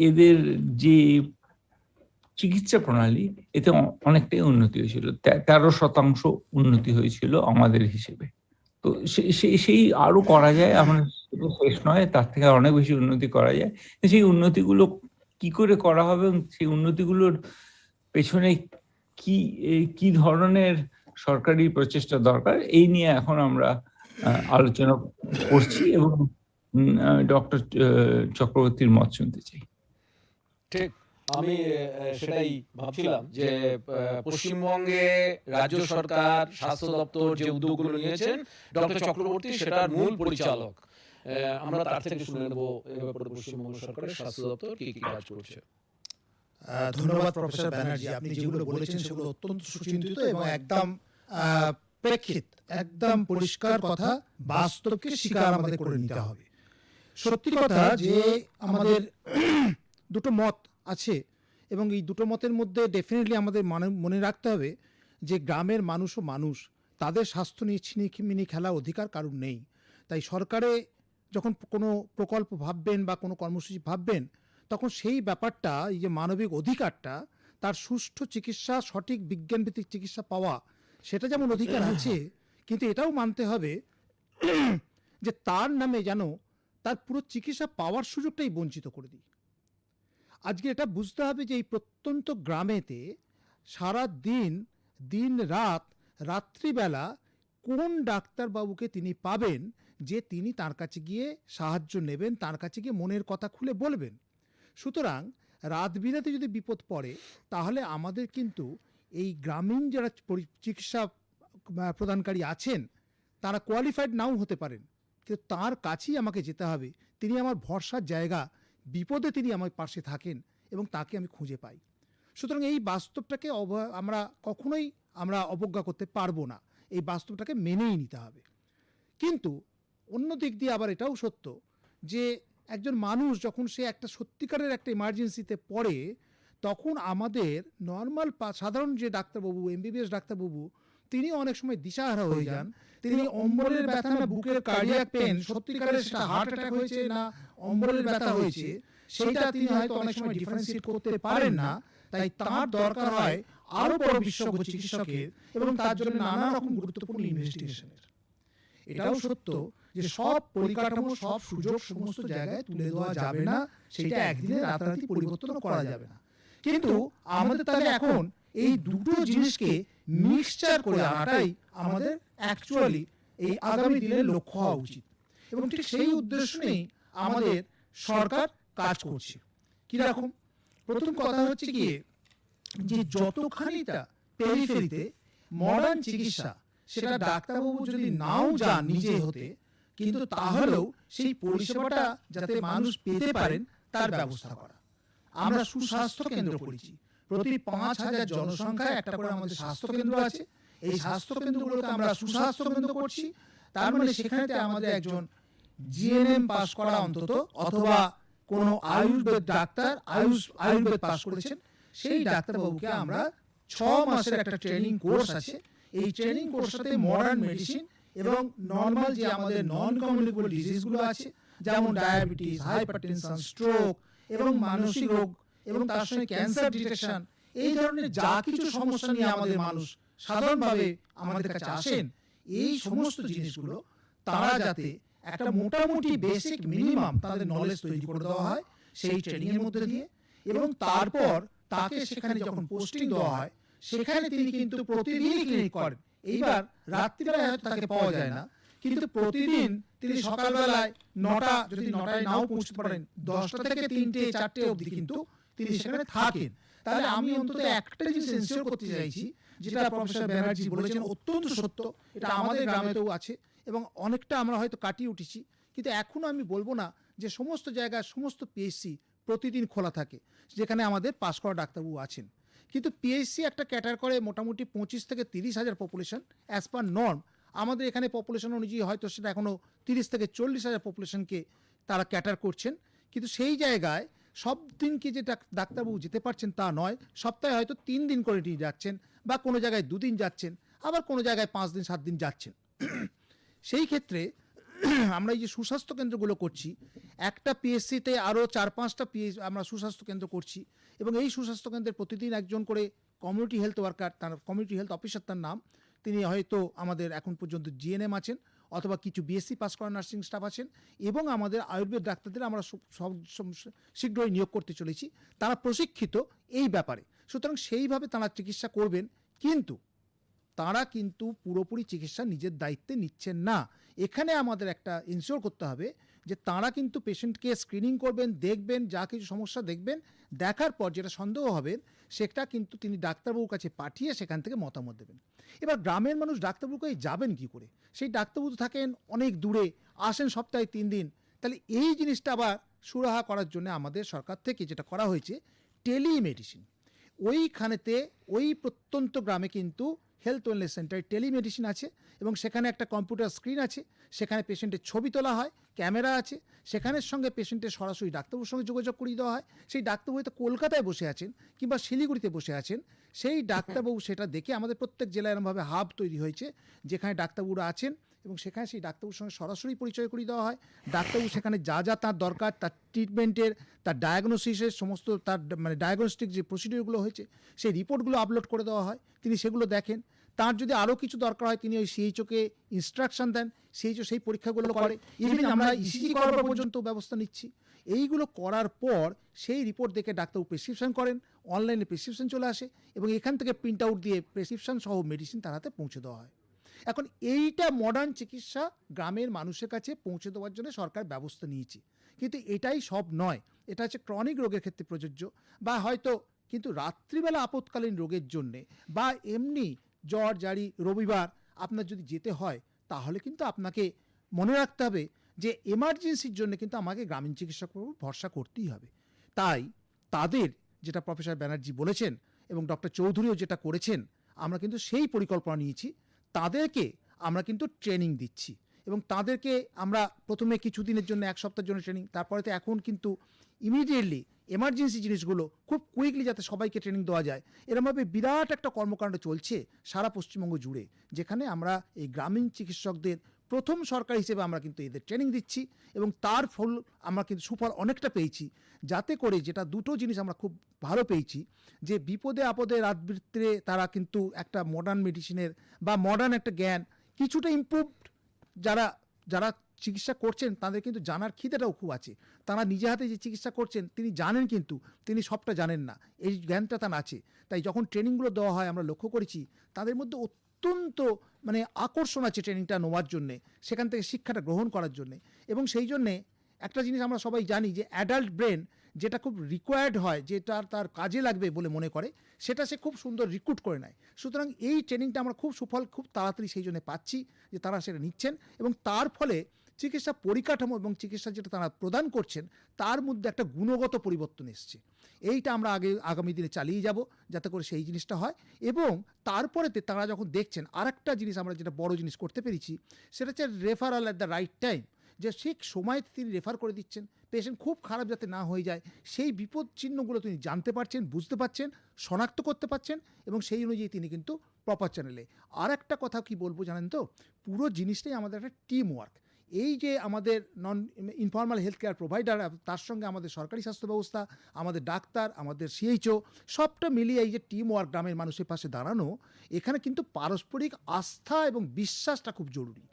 এদের যে চিকিৎসা প্রণালী, এতে অনেকটাই উন্নতি হয়েছিল। 13% উন্নতি হয়েছিল আমাদের হিসেবে। তো সেই আরো করা যায়, আমরা শেষ নয়, তার থেকে অনেক বেশি উন্নতি করা যায়। সেই উন্নতিগুলো কি করে করা হবে এবং সেই উন্নতিগুলোর পেছনে কি ধরনের সরকারি প্রচেষ্টা দরকার, এই নিয়ে এখন আমরা আলোচনা করছি এবং ডক্টর চক্রবর্তীর মত শুনতে চাই। ঠিক, আমি সেটাই ভাবছিলাম যে পশ্চিমবঙ্গে রাজ্য সরকার, স্বাস্থ্য দপ্তর যে উদ্যোগগুলো নিয়েছেন, ডক্টর চক্রবর্তী সেটার মূল পরিচালক। আমরা তার থেকে শুনে নেব এই ব্যাপারে পশ্চিমবঙ্গ সরকারের স্বাস্থ্য দপ্তর কি কি কাজ করছে। ধন্যবাদ প্রফেসর ব্যানার্জি, আপনি যেগুলো বলেছেন সেগুলো অত্যন্ত সুচিন্তিত এবং একদম প্রেক্ষিত, একদম পরিষ্কার কথা, বাস্তবকে স্বীকার আমাদের করে নিতে হবে। সত্যি কথা যে আমাদের দুটো মত আছে এবং এই দুটো মতের মধ্যে ডেফিনেটলি আমাদের মনে রাখতে হবে যে গ্রামের মানুষও মানুষ, তাদের স্বাস্থ্য নিয়ে ছিনিমিনি খেলার অধিকার কারণ নেই। তাই সরকারে যখন কোনো প্রকল্প ভাববেন বা কোনো কর্মসূচি ভাববেন, তখন সেই ব্যাপারটা, এই যে মানবিক অধিকারটা, তার সুষ্ঠু চিকিৎসা, সঠিক বিজ্ঞানভিত্তিক চিকিৎসা পাওয়া, সেটা যেমন অধিকার আছে, কিন্তু এটাও মানতে হবে যে তার নামে যেন তার পুরো চিকিৎসা পাওয়ার সুযোগটাই বঞ্চিত করে দিই। আজকে এটা বুঝতে হবে যে এই প্রত্যন্ত গ্রামেতে সারা দিন রাত, রাত্রিবেলা কোন ডাক্তারবাবুকে তিনি পাবেন যে তিনি তার কাছে গিয়ে সাহায্য নেবেন, তার কাছে গিয়ে মনের কথা খুলে বলবেন। সুতরাং রাত বিরাতে যদি বিপদ পড়ে, তাহলে আমাদের কিন্তু এই গ্রামীণ যারা চিকিৎসা প্রদানকারী আছেন, তারা কোয়ালিফাইড নাও হতে পারেন, কিন্তু তার কাছেই আমাকে যেতে হবে। তিনি আমার ভরসার জায়গা, বিপদে তিনি আমার পাশে থাকেন এবং তাকে আমি খুঁজে পাই। সুতরাং এই বাস্তবটাকে আমরা কখনোই অবজ্ঞা করতে পারবো না, এই বাস্তবটাকে মেনেই নিতে হবে। কিন্তু অন্য দিক দিয়ে আবার এটাও সত্য যে একজন মানুষ যখন সে একটা সত্যিকারের একটা ইমার্জেন্সিতে পড়ে, তখন আমাদের নর্মাল সাধারণ যে ডাক্তারবাবু, MBBS ডাক্তারবাবু, তিনি অনেক সময় দিশাহারা হয়ে যান। তিনি অম্বলের ব্যথা না বুকের কার্ডিয়াক পেন, সত্যিকারের সেটা হার্ট অ্যাটাক হয়েছে না অম্বলের ব্যথা হয়েছে, সেটা তিনি হয়তো অনেক সময় ডিফারেন্সিয়েট করতে পারেন না। তাই তার দরকার হয় আরো বড় বিশেষজ্ঞ চিকিৎসকের এবং তার জন্য নানা রকম গুরুত্বপূর্ণ ইনভেস্টিগেশনের। এটাও সত্য যে সব পরিকাঠামো, সব সুযোগ সমস্ত জায়গায় তুলে দেওয়া যাবে না, সেটা একদিনে রাতারাতি পরিবর্তন করা যাবে না। কিন্তু আমাদের তাহলে এখন এই দুটো জিনিসকে মিক্সচার করে আনাটাই আমাদের অ্যাকচুয়ালি এই আগামী দিনের লক্ষ্য হওয়া উচিত। এবং ঠিক সেই উদ্দেশ্য নিয়েই আমাদের সরকার কাজ করছে। কিরকম? প্রথম কথা হচ্ছে গিয়ে যে যতখানিটা পেরিফেরিতে মডার্ন চিকিৎসা, সেটা ডাক্তারবাবু যদি নাও যান নিজে হতে, কিন্তু তাহলেও সেই পরিষেবাটা যাতে মানুষ পেতে পারেন তার ব্যবস্থা করা। আমরা সুস্বাস্থ্য কেন্দ্র করেছি, প্রতি 5,000 জনসংখ্যায় একটা করে আমাদের স্বাস্থ্য কেন্দ্র আছে। এই স্বাস্থ্য কেন্দ্রগুলোকে আমরা সুস্বাস্থ্য কেন্দ্র করছি, তার মানে সেখানেতে আমাদের একজন GNM পাস করা অন্তত, অথবা কোনো আয়ুর্বেদ ডাক্তার আয়ুর্বেদ পাস করেছেন, সেই ডাক্তারবাবুকে আমরা 6 মাসের একটা ট্রেনিং কোর্স আছে। এই ট্রেনিং কোর্সটাতে মডার্ন মেডিসিন এবং নর্মাল যে আমাদের নন কমিউনিকেবল ডিজিজগুলো আছে, যেমন ডায়াবেটিস, হাইপারটেনশন, স্ট্রোক এবং মানসিক রোগ এবং তার সঙ্গে ক্যান্সার ডিটেকশন, এই ধরনের যা কিছু সমস্যা নিয়ে আমাদের মানুষ সাধারণভাবে আমাদের কাছে আসেন, এই সমস্ত জিনিসগুলো তারা যাতে একটা মোটামুটি বেসিক মিনিমাম তাদের নলেজ তৈরি করে দেওয়া হয় সেই ট্রেনিং এর মধ্যে দিয়ে, এবং তারপর তাকে সেখানে যখন পোস্টিং দেওয়া হয় সেখানে তিনি কিন্তু প্রতিদিনই ক্লিনিক করেন। এইবার রাত্রিবেলায় হয়তো তাকে পাওয়া যায় না, কিন্তু প্রতিদিন তিনি সকালবেলায় 9টা, যদি 9টায় নাও পৌঁছতে পারেন, 10টা থেকে 3টে 4টে অবধি কিন্তু তিনি সেখানে থাকেন। তাহলে আমি অন্তত একটা জিনিস এনশিওর করতে চাইছি, যেটা প্রফেসর ব্যানার্জি বলেছেন অত্যন্ত সত্য, এটা আমাদের গ্রামেতেও আছে এবং অনেকটা আমরা হয়তো কাটিয়ে উঠেছি, কিন্তু এখনো আমি বলবো না যে সমস্ত জায়গায় সমস্ত পিএইচসি প্রতিদিন খোলা থাকে যেখানে আমাদের পাস করা ডাক্তারবাবু আছেন। কিন্তু পিএইচসি একটা ক্যাটার করে মোটামুটি 25 থেকে 30 হাজার পপুলেশন অ্যাজ পার নর্ম। আমাদের এখানে পপুলেশন অনুযায়ী হয়তো সেটা এখনও 30 থেকে 40 হাজার পপুলেশনকে তারা ক্যাটার করছেন, কিন্তু সেই জায়গায় সব দিন কি যে ডাক্তারবাবু যেতে পারছেন তা নয়, সপ্তাহে হয়তো 3 দিন করে নিয়ে যাচ্ছেন, বা কোনো জায়গায় 2 দিন যাচ্ছেন, আবার কোনো জায়গায় 5 দিন 7 দিন যাচ্ছেন। সেই ক্ষেত্রে আমরা এই যে সুস্বাস্থ্য কেন্দ্রগুলো করছি, একটা পিএসসিতে আরও 4-5টা আমরা সুস্বাস্থ্য কেন্দ্র করছি, এবং এই সুস্বাস্থ্য কেন্দ্রের প্রতিদিন একজন করে কমিউনিটি হেলথ ওয়ার্কার, তার কমিউনিটি হেলথ অফিসার তার নাম, তিনি হয়তো আমাদের এখন পর্যন্ত জিএনএম আছেন, অথবা কিছু বিএসসি পাস করা নার্সিং স্টাফ আছেন, এবং আমাদের আয়ুর্বেদ ডাক্তারদের আমরা শীঘ্রই নিয়োগ করতে চলেছি, তারা প্রশিক্ষিত এই ব্যাপারে। সুতরাং সেইভাবে তারা চিকিৎসা করবেন, কিন্তু তারা কিন্তু পুরোপুরি চিকিৎসা নিজের দায়িত্বে নিচ্ছেন না। এখানে আমাদের একটা ইনশিওর করতে হবে যে তারা কিন্তু পেশেন্টকে স্ক্রিনিং করবেন, দেখবেন, যা কিছু সমস্যা দেখবেন, দেখার পর যেটা সন্দেহ হবে সেটা কিন্তু তিনি ডাক্তারবাবুর কাছে পাঠিয়ে সেখান থেকে মতামত দেবেন। এবার গ্রামের মানুষ ডাক্তারবাবুকে যাবেন কি করে? সেই ডাক্তারবাবু থাকেন অনেক দূরে, আসেন সপ্তাহে 3 দিন। তাহলে এই জিনিসটা আবার সুরাহা করার জন্য আমাদের সরকার থেকে যেটা করা হয়েছে, টেলিমেডিসিন। ওইখানেতে ওই প্রত্যন্ত গ্রামে কিন্তু হেলথ ওয়েলনেস সেন্টারে টেলিমেডিসিন আছে, এবং সেখানে একটা কম্পিউটার স্ক্রিন আছে, সেখানে পেশেন্টের ছবি তোলা হয়, ক্যামেরা আছে, সেখানের সঙ্গে পেশেন্টের সরাসরি ডাক্তারবাবুর সঙ্গে যোগাযোগ করিয়ে দেওয়া হয়। সেই ডাক্তারবাবু হয়তো কলকাতায় বসে আছেন কিংবা শিলিগুড়িতে বসে আছেন, সেই ডাক্তারবাবু সেটা দেখে, আমাদের প্রত্যেক জেলায় এরমভাবে হাব তৈরি হয়েছে যেখানে ডাক্তারবাবুরা আছেন, এবং সেখানে সেই ডাক্তারবাবুর সঙ্গে সরাসরি পরিচয় করিয়ে দেওয়া হয়। ডাক্তারবাবু সেখানে যা যা তার দরকার, তার ট্রিটমেন্টের, তার ডায়াগনোসিসের সমস্ত, তার মানে ডায়াগনস্টিক যে প্রসিডিওরগুলো হয়েছে সেই রিপোর্টগুলো আপলোড করে দেওয়া হয়, তিনি সেগুলো দেখেন। তার যদি আরও কিছু দরকার হয় তিনি ওই সিএইচওকে ইনস্ট্রাকশন দেন, সিএইচও সেই পরীক্ষাগুলো করে। ইভেন আমরা ইসিজি করার পর্যন্ত ব্যবস্থা নিচ্ছি। এইগুলো করার পর সেই রিপোর্ট দেখে ডাক্তারবাবু প্রেসক্রিপশন করেন, অনলাইনে প্রেসক্রিপশন চলে আসে, এবং এখান থেকে প্রিন্ট আউট দিয়ে প্রেসক্রিপশন সহ মেডিসিন তার হাতে পৌঁছে দেওয়া হয়। এখন এইটা মডার্ন চিকিৎসা গ্রামের মানুষের কাছে পৌঁছে দেওয়ার জন্য সরকার ব্যবস্থা নিয়েছে, কিন্তু এটাই সব নয়। এটা হচ্ছে ক্রনিক রোগের ক্ষেত্রে প্রযোজ্য, বা হয়তো কিন্তু রাত্রিবেলা আপৎকালীন রোগের জন্যে, বা এমনি জ্বর জারি রবিবার আপনার যদি যেতে হয়, তাহলে কিন্তু আপনাকে মনে রাখতে হবে যে এমার্জেন্সির জন্য কিন্তু আমাকে গ্রামীণ চিকিৎসক ভরসা করতেই হবে। তাই তাদের যেটা প্রফেসর ব্যানার্জি বলেছেন এবং ডক্টর চৌধুরীও যেটা করেছেন, আমরা কিন্তু সেই পরিকল্পনা নিয়েছি। তাদেরকে আমরা কিন্তু ট্রেনিং দিচ্ছি, এবং তাদেরকে আমরা প্রথমে কিছুদিনের জন্য 1 সপ্তাহের জন্য ট্রেনিং, তারপরে তো এখন কিন্তু ইমিডিয়েটলি এমার্জেন্সি জিনিসগুলো খুব কুইকলি যাতে সবাইকে ট্রেনিং দেওয়া যায়, এরমভাবে বিরাট একটা কর্মকাণ্ড চলছে সারা পশ্চিমবঙ্গ জুড়ে, যেখানে আমরা এই গ্রামীণ চিকিৎসকদের প্রথম সরকার হিসেবে আমরা কিন্তু এদের ট্রেনিং দিচ্ছি, এবং তার ফল আমরা কিন্তু সুফল অনেকটা পেয়েছি। যাতে করে যেটা দুটো জিনিস আমরা খুব ভালো পেয়েছি, যে বিপদে আপদে রাতবৃত্তে তারা কিন্তু একটা মডার্ন মেডিসিনের বা মডার্ন একটা জ্ঞান কিছুটা ইমপ্রুভড, যারা চিকিৎসা করছেন তাদের কিন্তু জানার খিদেটাও খুব আছে। তারা নিজে হাতে যে চিকিৎসা করছেন তিনি জানেন, কিন্তু তিনি সবটা জানেন না, এই জ্ঞানটা তার আছে। তাই যখন ট্রেনিংগুলো দেওয়া হয় আমরা লক্ষ্য করেছি তাদের মধ্যে অত্যন্ত মানে আকর্ষণ আছে ট্রেনিংটা নেওয়ার জন্যে, সেখান থেকে শিক্ষাটা গ্রহণ করার জন্যে। এবং সেই জন্যে একটা জিনিস আমরা সবাই জানি যে অ্যাডাল্ট ব্রেন যেটা খুব রিকোয়ার্ড হয়, যেটা তার কাজে লাগবে বলে মনে করে, সেটা সে খুব সুন্দর রিক্রুট করে নেয়। সুতরাং এই ট্রেনিংটা আমরা খুব সুফল খুব তাড়াতাড়ি সেই জন্য পাচ্ছি যে তারা সেটা নিচ্ছেন, এবং তার ফলে চিকিৎসা পরিকাঠামো এবং চিকিৎসা যেটা তারা প্রদান করছেন তার মধ্যে একটা গুণগত পরিবর্তন এসছে। এইটা আমরা আগামী দিনে চালিয়ে যাব যাতে করে সেই জিনিসটা হয়। এবং তারপরেতে তারা যখন দেখছেন, আরেকটা জিনিস আমরা যেটা বড় জিনিস করতে পেরেছি, সেটা হচ্ছে referral at the right time, যে ঠিক সময় তিনি রেফার করে দিচ্ছেন, পেশেন্ট খুব খারাপ যাতে না হয়ে যায় সেই বিপদ চিহ্নগুলো তিনি জানতে পারছেন, বুঝতে পারছেন, শনাক্ত করতে পারছেন, এবং সেই অনুযায়ী তিনি কিন্তু প্রপার চ্যানেলে। আর একটা কথা কি বলবো জানেন তো, পুরো জিনিসটাই আমাদের একটা টিম ওয়ার্ক। এই যে আমাদের নন ইনফর্মাল হেলথ কেয়ার প্রোভাইডার, তার সঙ্গে আমাদের সরকারি স্বাস্থ্য ব্যবস্থা, আমাদের ডাক্তার, আমাদের সিএইচও, সবটা মিলিয়ে এই যে টিম ওয়ার্ক, গ্রামের মানুষের পাশে দাঁড়ানো, এখানে কিন্তু পারস্পরিক আস্থা এবং বিশ্বাসটা খুব জরুরি।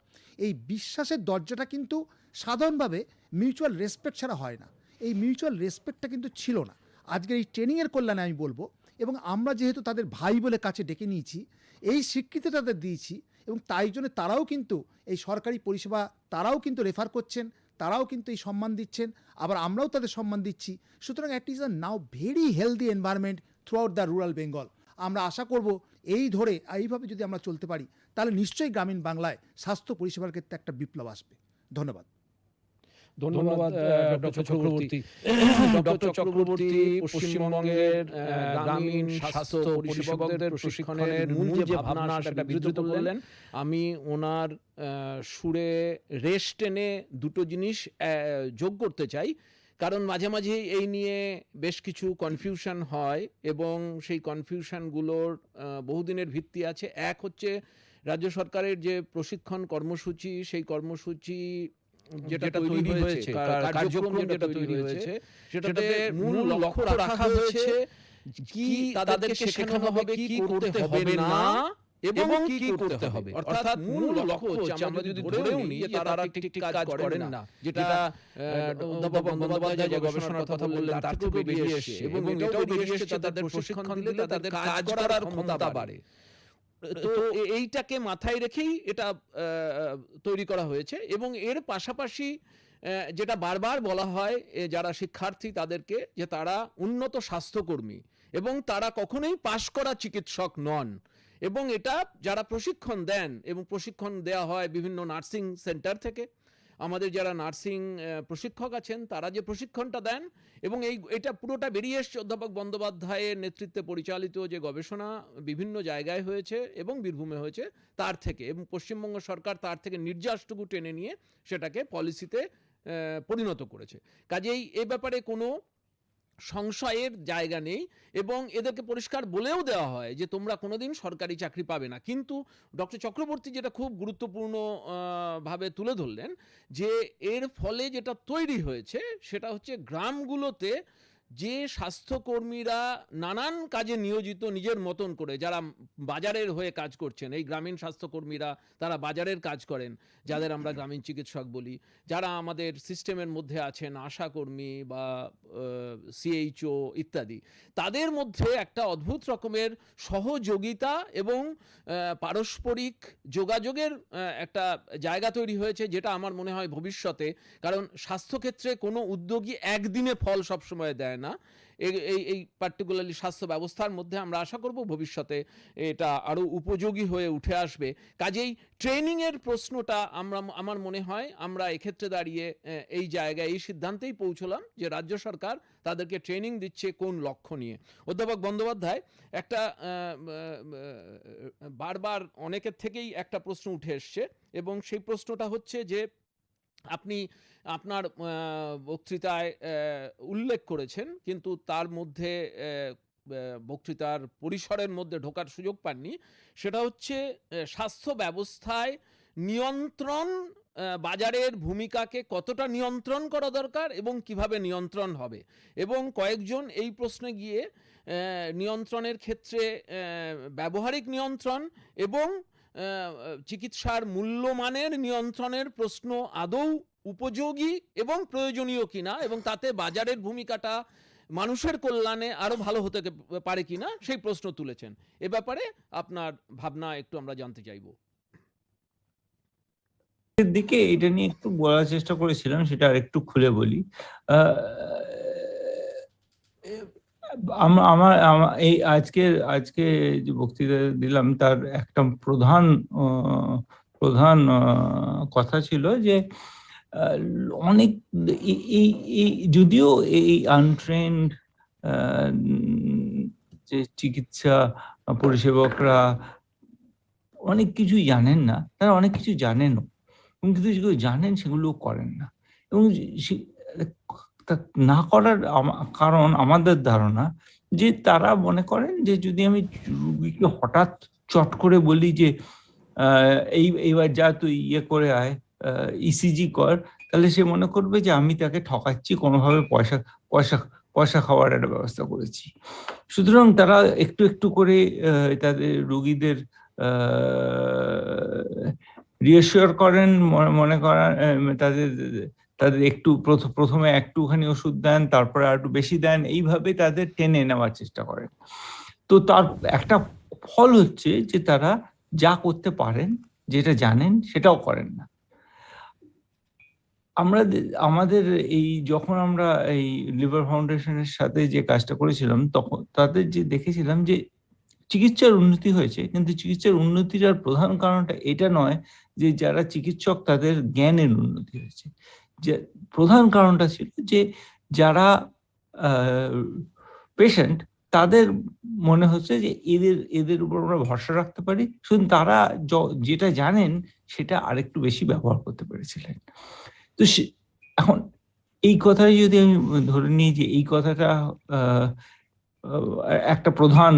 এই বিশ্বাসের দরজাটা কিন্তু সাধারণভাবে মিউচুয়াল রেসপেক্ট ছাড়া হয় না। এই মিউচুয়াল রেসপেক্টটা কিন্তু ছিল না। আজকের এই ট্রেনিংয়ের কল্যাণে আমি বলবো, এবং আমরা যেহেতু তাদের ভাই বলে কাছে ডেকে নিয়েছি, এই স্বীকৃতি তাদের দিয়েছি, এবং তাই জন্য তারাও কিন্তু এই সরকারি পরিষেবা তারাও কিন্তু রেফার করছেন, তারাও কিন্তু এই সম্মান দিচ্ছেন, আবার আমরাও তাদের সম্মান দিচ্ছি। সুতরাং it is a now very healthy environment through out the rural Bengal. আমরা আশা করব এইভাবে যদি আমরা চলতে পারি, তাহলে নিশ্চয়ই গ্রামীণ বাংলায় স্বাস্থ্য পরিষেবার ক্ষেত্রে একটা বিপ্লব আসবে। ধন্যবাদ। ধন্যবাদ ডক্টর চক্রবর্তী। ডক্টর চক্রবর্তী পশ্চিমবঙ্গের গ্রামীণ স্বাস্থ্য পরিষেবকদের প্রশিক্ষণের মূল যে ভাবনা সেটা বিধৃত করলেন। আমি ওনার সুরে রেশ টেনে দুটো জিনিস যোগ করতে চাই, কারণ মাঝে মাঝে এই নিয়ে বেশ কিছু কনফিউশন হয় এবং সেই কনফিউশনগুলোর বহুদিনের ভিত্তি আছে। এক হচ্ছে রাজ্য সরকারের যে প্রশিক্ষণ কর্মসূচি, সেই কর্মসূচি যেটা তৈরি হয়েছে, কার্যক্রম যেটা তৈরি হয়েছে, সেটাতে মূল লক্ষ্য রাখা হয়েছে কি তাদেরকে শেখানো হবে, কি করতে হবে না এবং কি করতে হবে। অর্থাৎ মূল লক্ষ্য হচ্ছে, আমরা যদি ধরেও নিই যে তারা ঠিক কাজ করেন না, যেটা অধ্যাপক বন্দ্যোপাধ্যায় যে গবেষণার কথা বললেন তার থেকে বেরিয়ে এসেছে, এবং এটাও বেরিয়ে এসেছে তাদের প্রশিক্ষণ দিলে তাদের কাজ করার ক্ষমতা বাড়ে। তো এইটাকে মাথায় রেখেই এটা তৈরি করা হয়েছে। এবং এর পাশাপাশি যেটা বারবার বলা হয় যারা শিক্ষার্থী তাদেরকে, যে তারা উন্নত স্বাস্থ্যকর্মী এবং তারা কখনোই পাশ করা চিকিৎসক নন। এবং এটা যারা প্রশিক্ষণ দেন, এবং প্রশিক্ষণ দেওয়া হয় বিভিন্ন নার্সিং সেন্টার থেকে, আমাদের যারা নার্সিং প্রশিক্ষক আছেন তারা যে প্রশিক্ষণটা দেন, এবং এটা পুরোটা বেরিয়ে এসছে অধ্যাপক বন্দ্যোপাধ্যায়ের নেতৃত্বে পরিচালিত যে গবেষণা বিভিন্ন জায়গায় হয়েছে এবং বীরভূমে হয়েছে তার থেকে, এবং পশ্চিমবঙ্গ সরকার তার থেকে নির্যাসটুকু টেনে নিয়ে সেটাকে পলিসিতে পরিণত করেছে। কাজেই এ ব্যাপারে কোনো সংশয়ের জায়গা নেই, এবং এদেরকে পরিষ্কার বলেও দেওয়া হয় যে তোমরা কোনোদিন সরকারি চাকরি পাবে না। কিন্তু ডক্টর চক্রবর্তী যেটা খুব গুরুত্বপূর্ণ ভাবে তুলে ধরলেন, যে এর ফলে যেটা তৈরি হয়েছে সেটা হচ্ছে গ্রামগুলোতে যে স্বাস্থ্যকর্মীরা নানান কাজে নিয়োজিত নিজের মতন করে, যারা বাজারের হয়ে কাজ করছেন, এই গ্রামীণ স্বাস্থ্যকর্মীরা তারা বাজারের কাজ করেন, যাদের আমরা গ্রামীণ চিকিৎসক বলি, যারা আমাদের সিস্টেমের মধ্যে আছেন আশাকর্মী বা সিএইচও ইত্যাদি, তাদের মধ্যে একটা অদ্ভুত রকমের সহযোগিতা এবং পারস্পরিক যোগাযোগের একটা জায়গা তৈরি হয়েছে, যেটা আমার মনে হয় ভবিষ্যতে, কারণ স্বাস্থ্যক্ষেত্রে কোনো উদ্যোগী একদিনে ফল সবসময় দেয় না, এই পার্টিকুলারলি স্বাস্থ্য ব্যবস্থার মধ্যে আমরা আশা করব ভবিষ্যতে এটা আরও উপযোগী হয়ে উঠে আসবে। কাজেই ট্রেনিংয়ের প্রশ্নটা আমার মনে হয় আমরা এক্ষেত্রে দাঁড়িয়ে এই জায়গায় এই সিদ্ধান্তেই পৌঁছলাম যে রাজ্য সরকার তাদেরকে ট্রেনিং দিচ্ছে কোন লক্ষ্য নিয়ে। অধ্যাপক বন্দ্যোপাধ্যায় একটা বারবার অনেকের থেকেই একটা প্রশ্ন উঠে এসছে, এবং সেই প্রশ্নটা হচ্ছে যে আপনি আপনার বক্তৃতায় উল্লেখ করেছেন, কিন্তু তার মধ্যে বক্তৃতার পরিসরের মধ্যে ঢোকার সুযোগ পাননি, সেটা হচ্ছে স্বাস্থ্য ব্যবস্থায় নিয়ন্ত্রণ, বাজারের ভূমিকাকে কতটা নিয়ন্ত্রণ করা দরকার এবং কিভাবে নিয়ন্ত্রণ হবে। এবং কয়েকজন এই প্রশ্নে গিয়ে নিয়ন্ত্রণের ক্ষেত্রে ব্যবহারিক নিয়ন্ত্রণ এবং চিকিৎসার মূল্যমানের নিয়ন্ত্রণের প্রশ্ন আদৌ উপযোগী এবং প্রয়োজনীয় কিনা, এবং তাতে বাজারের ভূমিকাটা মানুষের কল্যাণে আরো ভালো হতে পারে কিনা সেই প্রশ্ন তুলেছেন। এ ব্যাপারে আপনার ভাবনা একটু আমরা জানতে চাইব। দিকে এটা নিয়ে একটু বলার চেষ্টা করেছিলাম, সেটা আর একটু খুলে বলি। আমার এই আজকে যে বক্তৃতা দিলাম তার একটা প্রধান কথা ছিল যে অনেক যদিও এই আনট্রেন্ড যে চিকিৎসা পরিষেবকরা অনেক কিছুই জানেন না, তারা অনেক কিছু জানেনও, এবং কিছু যেগুলো জানেন সেগুলো করেন না। এবং না করার কারণ আমাদের ধারণা যে তারা মনে করেন যে যদি আমি রুগীকে হঠাৎ চট করে বলি যে এইবার যা তুই ইয়ে করে আয়, ইসিজি কর, তাহলে সে মনে করবে যে আমি তাকে ঠকাচ্ছি, কোনোভাবে পয়সা পয়সা পয়সা খাওয়ার একটা ব্যবস্থা করেছি। সুতরাং তারা একটু একটু করে তাদের রোগীদের রিঅ্যাসিওর করেন, মনে করেন তাদের তাদের একটু প্রথমে একটুখানি ওষুধ দেন, তারপরে আর একটু বেশি দেন, এইভাবে তাদের টেনে নেওয়ার চেষ্টা করেন। তো তার একটা ফল হচ্ছে যে তারা যা করতে পারেন, যেটা জানেন, সেটাও করেন না। আমাদের এই যখন আমরা এই লিভার ফাউন্ডেশনের সাথে যে কাজটা করেছিলাম, তখন তাদের যে দেখেছিলাম যে চিকিৎসার উন্নতি হয়েছে, কিন্তু চিকিৎসার উন্নতির আর প্রধান কারণটা এটা নয় যে যারা চিকিৎসক তাদের জ্ঞানের উন্নতি হয়েছে। যে প্রধান কারণটা ছিল যে যারা পেশেন্ট, তাদের মনে হচ্ছে যে এদের উপর আমরা ভরসা রাখতে পারি, শুধু তারা যেটা জানেন সেটা আরেকটু বেশি ব্যবহার করতে পেরেছিলেন। তো এখন এই কথাই যদি আমি ধরে নিই যে এই কথাটা একটা প্রধান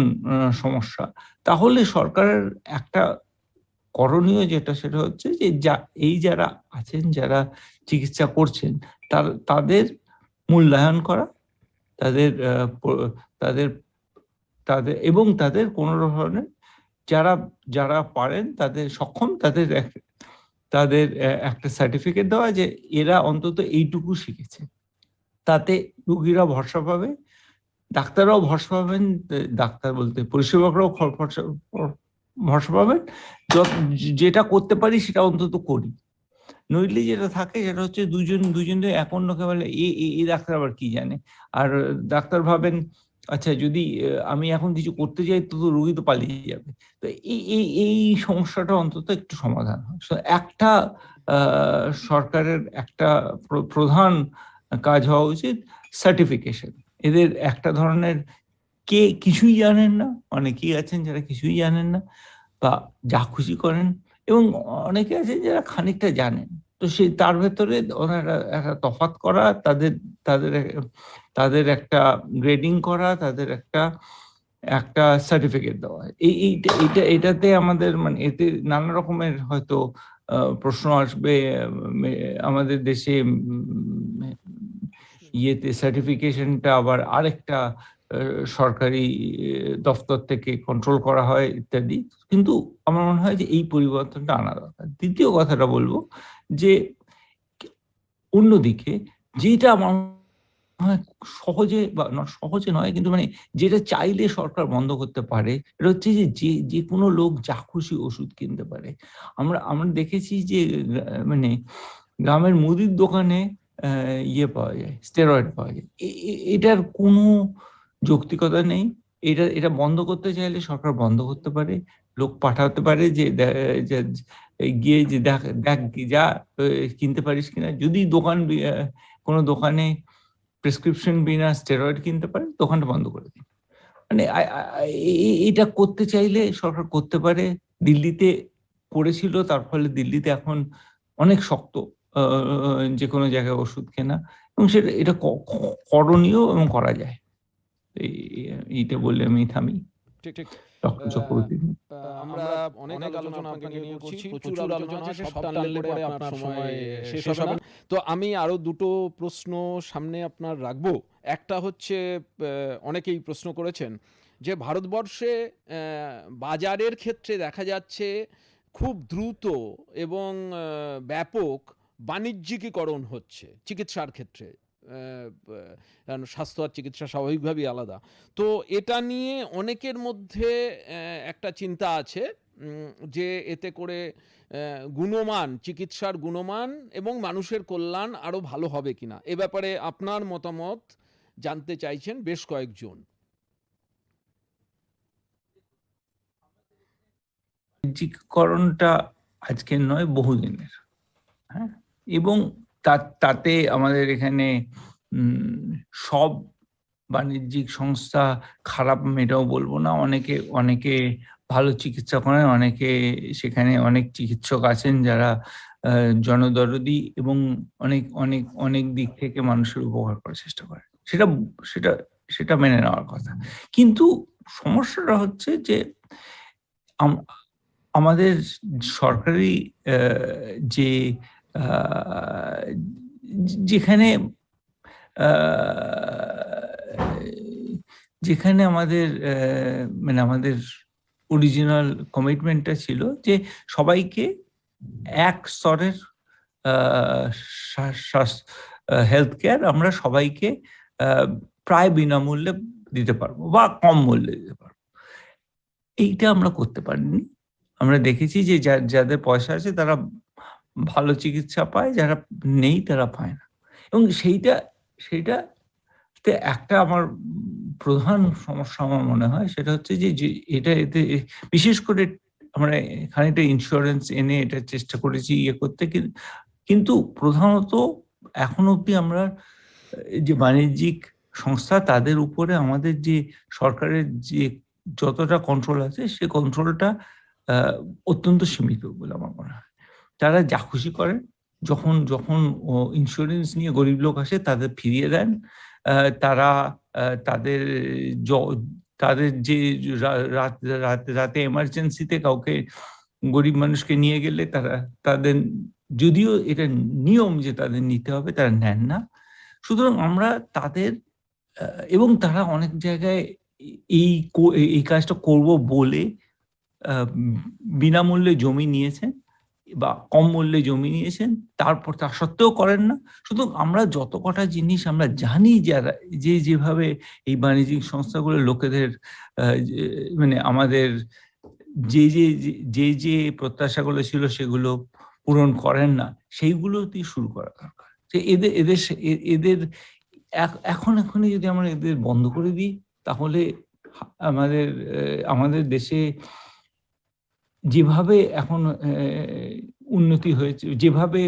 সমস্যা, তাহলে সরকারের একটা করণীয় যেটা, সেটা হচ্ছে যে যারা আছেন, যারা চিকিৎসা করছেন, তাদের মূল্যায়ন করা, তাদের তাদের তাদের এবং তাদের কোনো ধরনের যারা পারেন, তাদের সক্ষম, তাদের একটা সার্টিফিকেট দেওয়া যে এরা অন্তত এইটুকু শিখেছে। তাতে রোগীরা ভরসা পাবে, ডাক্তাররাও ভরসা পাবেন, ডাক্তার বলতে পরিষেবকরাও ভরসা পাবেন, যেটা করতে পারি সেটা অন্তত করি। নইলে যেটা থাকে সেটা হচ্ছে দুজনে এক অন্যকে বলে এই ডাক্তার আবার কি জানে, আর ডাক্তার ভাবেন আচ্ছা যদি আমি এখন কিছু করতে যাই তো রোগী তো পালিয়ে যাবে। তো এই সমস্যাটা অন্তত একটু সমাধান হয়। একটা সরকারের একটা প্রধান কাজ হওয়া উচিত সার্টিফিকেশন। এদের একটা ধরনের কে কিছুই জানেন না, অনেকেই আছেন যারা কিছুই জানেন না বা যা খুশি করেন, এবং অনেকে আছে যারা খানিকটা জানেন। তো তার ভেতরে ওনারা একটা তফাৎ করা, তাদের একটা গ্রেডিং করা, তাদের একটা সার্টিফিকেট দেওয়া। এটাতে আমাদের মানে এতে নানা রকমের হয়তো প্রশ্ন আসবে আমাদের দেশে। ইয়েতে সার্টিফিকেশনটা আবার আরেকটা সরকারি দপ্তর থেকে কন্ট্রোল করা হয় ইত্যাদি, কিন্তু আমার মনে হয় যে এই পরিবর্তনটা আনা দরকার। দ্বিতীয় কথাটা বলবো যে অন্যদিকে যেটা আমার সহজে বা সহজে নয়, কিন্তু মানে যেটা চাইলে সরকার বন্ধ করতে পারে, এটা হচ্ছে যে কোনো লোক যা খুশি ওষুধ কিনতে পারে। আমরা দেখেছি যে মানে গ্রামের মুদির দোকানে ইয়ে পাওয়া যায়, স্টেরয়েড পাওয়া যায়। এটার কোনো যৌক্তিকতা নেই। এটা বন্ধ করতে চাইলে সরকার বন্ধ করতে পারে, লোক পাঠাতে পারে যে গিয়ে যে দেখ যা কিনতে পারিস কিনা। যদি কোনো দোকানে প্রেসক্রিপশন বিনা স্টেরয়েড কিনতে পারে, দোকানটা বন্ধ করে দিন। মানে এটা করতে চাইলে সরকার করতে পারে। দিল্লিতে করেছিল, তার ফলে দিল্লিতে এখন অনেক শক্ত যে কোনো জায়গায় ওষুধ কেনা, এবং এটা করণীয় এবং করা যায়। এইটা বললে আমি থামি। ঠিক ঠিক। ডক্টর চক্রবর্তী, আমরা অনেক আলোচনা আপনাকে নিয়ে করছি, প্রচুর আলোচনা আছে, সব টানলে পরে আপনার সময় শেষ হবে না। তো আমি আরো দুটো প্রশ্ন সামনে আপনার রাখবো। একটা হচ্ছে অনেকেই প্রশ্ন করেছেন যে ভারতবর্ষে বাজারের ক্ষেত্রে দেখা যাচ্ছে খুব দ্রুত এবং ব্যাপক বাণিজ্যিকীকরণ হচ্ছে চিকিৎসার ক্ষেত্রে। স্বাস্থ্য আর চিকিৎসা স্বাভাবিকভাবেই আলাদা। তো এটা নিয়ে অনেকের মধ্যে একটা চিন্তা আছে যে এতে করে গুণমান, চিকিৎসার গুণমান এবং মানুষের কল্যাণ আরো ভালো হবে কিনা। এ ব্যাপারে আপনার মতামত জানতে চাইছেন বেশ কয়েকজন। বাণিজ্যিকরণটা আজকের নয়, বহুদিনের। হ্যাঁ, এবং তাতে আমাদের এখানে সব বাণিজ্যিক সংস্থা খারাপ, মেয়েটাও বলবো না। অনেকে ভালো চিকিৎসা করেন, সেখানে অনেক চিকিৎসক আছেন যারা জনদরদি এবং অনেক দিক থেকে মানুষের উপকার করার চেষ্টা করে। সেটা মেনে নেওয়ার কথা। কিন্তু সমস্যাটা হচ্ছে যে আমাদের সরকারি যে যেখানে যেখানে আমাদের মানে আমাদের অরিজিনাল কমিটমেন্টটা ছিল যে সবাইকে এক স্তরের হেলথ কেয়ার আমরা সবাইকে প্রায় বিনামূল্যে দিতে পারবো বা কম মূল্যে দিতে পারবো। এইটা আমরা করতে পারিনি। আমরা দেখেছি যে যাদের পয়সা আছে তারা ভালো চিকিৎসা পায়, যারা নেই তারা পায় না। এবং সেইটাতে একটা আমার প্রধান সমস্যা আমার মনে হয় সেটা হচ্ছে যে এটা এতে বিশেষ করে আমরা খানিকটা ইন্স্যুরেন্স এনে এটা চেষ্টা করেছি ইয়ে করতে, কিন্তু প্রধানত এখন অবধি আমরা যে বাণিজ্যিক সংস্থা তাদের উপরে আমাদের যে সরকারের যে যতটা কন্ট্রোল আছে সে কন্ট্রোলটা অত্যন্ত সীমিত বলে আমার মনে হয়। তারা যা খুশি করেন, যখন ইন্স্যুরেন্স নিয়ে গরিব লোক আসে তাদের ফিরিয়ে দেন, তারা তাদের যে রাতে এমার্জেন্সিতে কাউকে গরিব মানুষকে নিয়ে গেলে তাদের যদিও এটা নিয়ম যে তাদের নিতে হবে, তারা নেন না। সুতরাং আমরা তাদের এবং তারা অনেক জায়গায় এই কাজটা করব বলে বিনামূল্যে জমি নিয়েছেন বা কম মূল্যে জমি নিয়েছেন, তারপর তা সত্ত্বেও করেন না। শুধু আমরা যত কটা জিনিস আমরা জানি যারা যেভাবে এই বাণিজ্যিক সংস্থাগুলো লোকেদের মানে আমাদের যে প্রত্যাশাগুলো ছিল সেগুলো পূরণ করেন না, সেইগুলোতেই শুরু করা দরকার। যে এদের এখনই যদি আমরা এদের বন্ধ করে দিই তাহলে আমাদের দেশে যেভাবে এখন উন্নতি হয়েছে, যেভাবে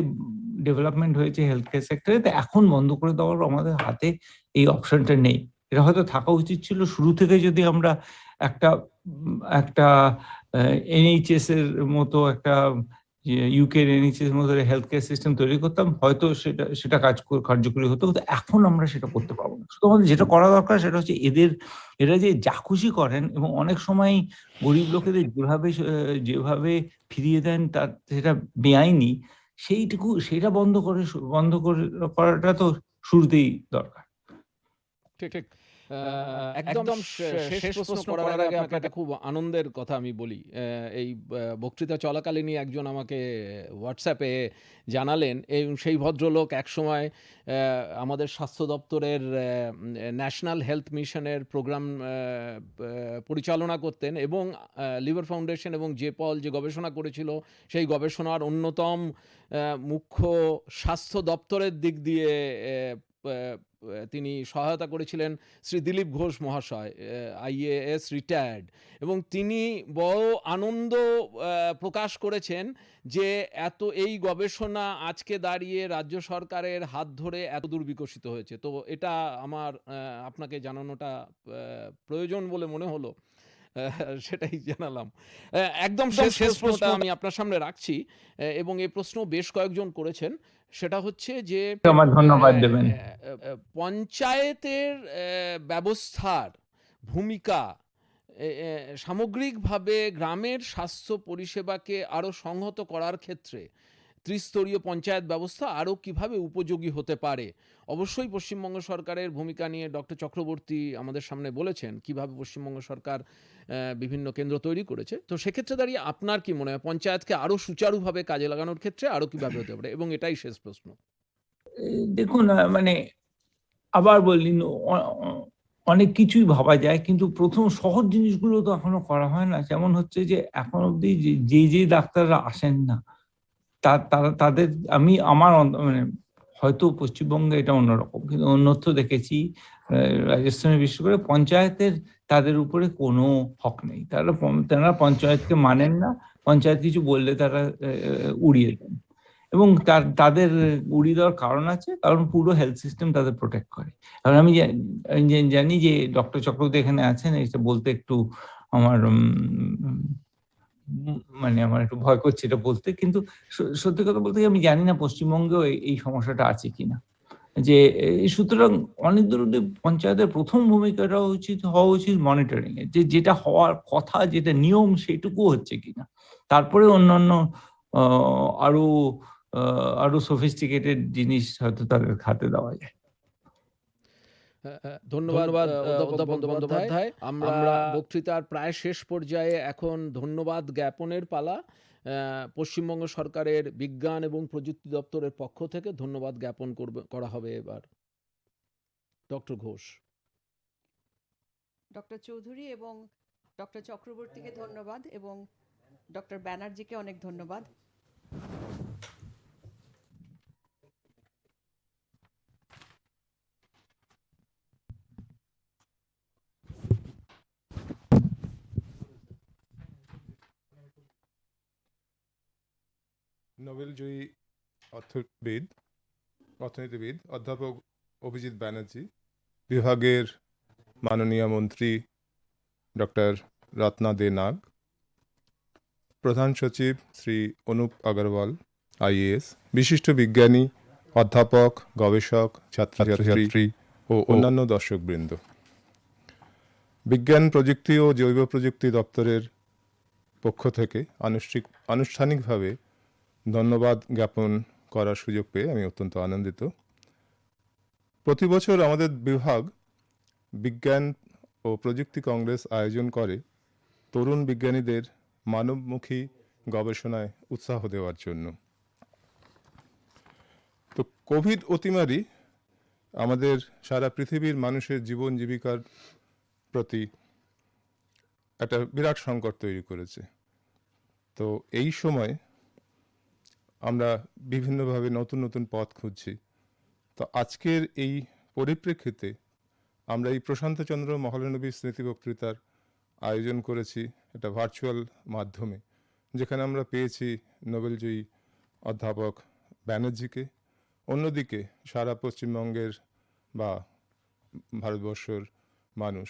ডেভেলপমেন্ট হয়েছে হেলথ কেয়ার সেক্টরে, তা এখন বন্ধ করে দেওয়ার আমাদের হাতে এই অপশনটা নেই। এটা হয়তো থাকা উচিত ছিল শুরু থেকে, যদি আমরা একটা NHS এর মতো একটা ইউকের NHS এর মতো হেলথ কেয়ার সিস্টেম তৈরি করতাম, হয়তো সেটা কার্যকরী হতো। কিন্তু এখন আমরা সেটা করতে পারবো না। শুধু আমাদের যেটা করা দরকার সেটা হচ্ছে এরা যে যা খুশি করেন এবং অনেক সময় গরিব লোকেদের যেভাবে ফিরিয়ে দেন তার সেটা বেআইনি, সেটা বন্ধ করাটা তো শুরুতেই দরকার। ঠিক একদম শেষ প্রশ্ন করার আগে আপনাকে একটা খুব আনন্দের কথা আমি বলি। এই বক্তৃতা চলাকালীনই একজন আমাকে হোয়াটসঅ্যাপে জানালেন, সেই ভদ্রলোক একসময় আমাদের স্বাস্থ্য দপ্তরের ন্যাশনাল হেলথ মিশনের প্রোগ্রাম পরিচালনা করতেন এবং লিভার ফাউন্ডেশন এবং জেপল যে গবেষণা করেছিল সেই গবেষণার অন্যতম মুখ্য স্বাস্থ্য দপ্তরের দিক দিয়ে তিনি সহায়তা করেছিলেন শ্রী দিলীপ ঘোষ মহাশয়, IAS রিটায়ার্ড, এবং তিনি বড় আনন্দ প্রকাশ করেছেন যে এই গবেষণা আজকে দাঁড়িয়ে রাজ্য সরকারের হাত ধরে এত দূর বিকশিত হয়েছে। তো এটা আমার আপনাকে জানানোটা প্রয়োজন বলে মনে হলো, সেটাই জানালাম। একদম শেষ প্রশ্নটা আমি আপনার সামনে রাখছি এবং এই প্রশ্ন বেশ কয়েকজন করেছেন। সেটা হচ্ছে যে আমার ধন্যবাদ দেবেন। পঞ্চায়েতের ব্যবস্থার ভূমিকা সামগ্রিকভাবে গ্রামের স্বাস্থ্য পরিষেবাকে আরও সংহত করার ক্ষেত্রে ত্রিস্তরীয় পঞ্চায়েত ব্যবস্থা আরও কিভাবে উপযোগী হতে পারে। অবশ্যই পশ্চিমবঙ্গ সরকারের ভূমিকা নিয়ে ডক্টর চক্রবর্তী আমাদের সামনে বলেছেন কিভাবে পশ্চিমবঙ্গ সরকার বিভিন্ন কেন্দ্র তৈরি করেছে। তো সেক্ষেত্রে দাঁড়িয়ে আপনার কি মনে হয় পঞ্চায়েতকে আরও সুচারুভাবে কাজে লাগানোর ক্ষেত্রে আরও কিভাবে হতে পারে? এবং এটাই শেষ প্রশ্ন। দেখুন, মানে আবার বললি অনেক কিছুই ভাবা যায়, কিন্তু প্রথম সহজ জিনিসগুলো তো এখনো করা হয় না। যেমন হচ্ছে যে এখন অব্দি যে ডাক্তাররা আসেন না তাদের আমার মানে হয়তো পশ্চিমবঙ্গে এটা অন্যরকম, কিন্তু অন্যত্র দেখেছি রাজস্থানে বিশেষ করে পঞ্চায়েতের তাদের উপরে কোনো হক নেই। তারা পঞ্চায়েতকে মানেন না, পঞ্চায়েত কিছু বললে তারা উড়িয়ে দেন। এবং তাদের উড়িয়ে দেওয়ার কারণ আছে, কারণ পুরো হেলথ সিস্টেম তাদের প্রোটেক্ট করে। কারণ আমি জানি যে ডক্টর চক্রবর্তী এখানে আছেন, এটা বলতে একটু আমার একটু ভয় করছে এটা বলতে, কিন্তু সত্যি কথা বলতে আমি জানি না পশ্চিমবঙ্গেও এই সমস্যাটা আছে কিনা। যে সুতরাং অনেক দূর পঞ্চায়েতের প্রথম ভূমিকাটা হওয়া উচিত মনিটরিং এর, যেটা হওয়ার কথা, যেটা নিয়ম, সেটুকু হচ্ছে কিনা। তারপরে অন্যান্য আরো আরো সফিস্টিকেটেড জিনিস হয়তো তাদের হাতে দেওয়া যায়। ধন্যবাদ অধ্যাপক বন্দ্যোপাধ্যায়। আমরা বক্তৃতার প্রায় শেষ পর্যায়ে, এখন ধন্যবাদ জ্ঞাপনের পালা। পশ্চিমবঙ্গ সরকারের বিজ্ঞান এবং প্রযুক্তি দপ্তরের পক্ষ থেকে ধন্যবাদ জ্ঞাপন করা হবে এবার। ডক্টর ঘোষ। ডক্টর চৌধুরী এবং ডক্টর চক্রবর্তীকে ধন্যবাদ এবং ডক্টর ব্যানার্জিকে অনেক ধন্যবাদ। নোবেলজয়ী অর্থনীতিবিদ অধ্যাপক অভিজিৎ ব্যানার্জি, বিভাগের মাননীয় মন্ত্রী ডক্টর রত্না দে নাগ, প্রধান সচিব শ্রী অনুপ আগরওয়াল IAS, বিশিষ্ট বিজ্ঞানী, অধ্যাপক, গবেষক, ছাত্রছাত্রী ও অন্যান্য দর্শকবৃন্দ, বিজ্ঞান প্রযুক্তি ও জৈব প্রযুক্তি দপ্তরের পক্ষ থেকে আনুষ্ঠানিকভাবে ধন্যবাদ জ্ঞাপন করার সুযোগ পেয়ে আমি অত্যন্ত আনন্দিত। প্রতি বছর আমাদের বিভাগ বিজ্ঞান ও প্রযুক্তি কংগ্রেস আয়োজন করে তরুণ বিজ্ঞানীদের মানবমুখী গবেষণায় উৎসাহ দেওয়ার জন্য। তো কোভিড অতিমারি আমাদের সারা পৃথিবীর মানুষের জীবন জীবিকার প্রতি একটা বিরাট সংকট তৈরি করেছে। তো এই সময় আমরা বিভিন্নভাবে নতুন নতুন পথ খুঁজছি। তো আজকের এই পরিপ্রেক্ষিতে আমরা এই প্রশান্তচন্দ্র মহলানবিশ স্মৃতি বক্তৃতার আয়োজন করেছি এটা ভার্চুয়াল মাধ্যমে, যেখানে আমরা পেয়েছি নোবেলজয়ী অধ্যাপক ব্যানার্জিকে, অন্যদিকে সারা পশ্চিমবঙ্গের বা ভারতবর্ষের মানুষ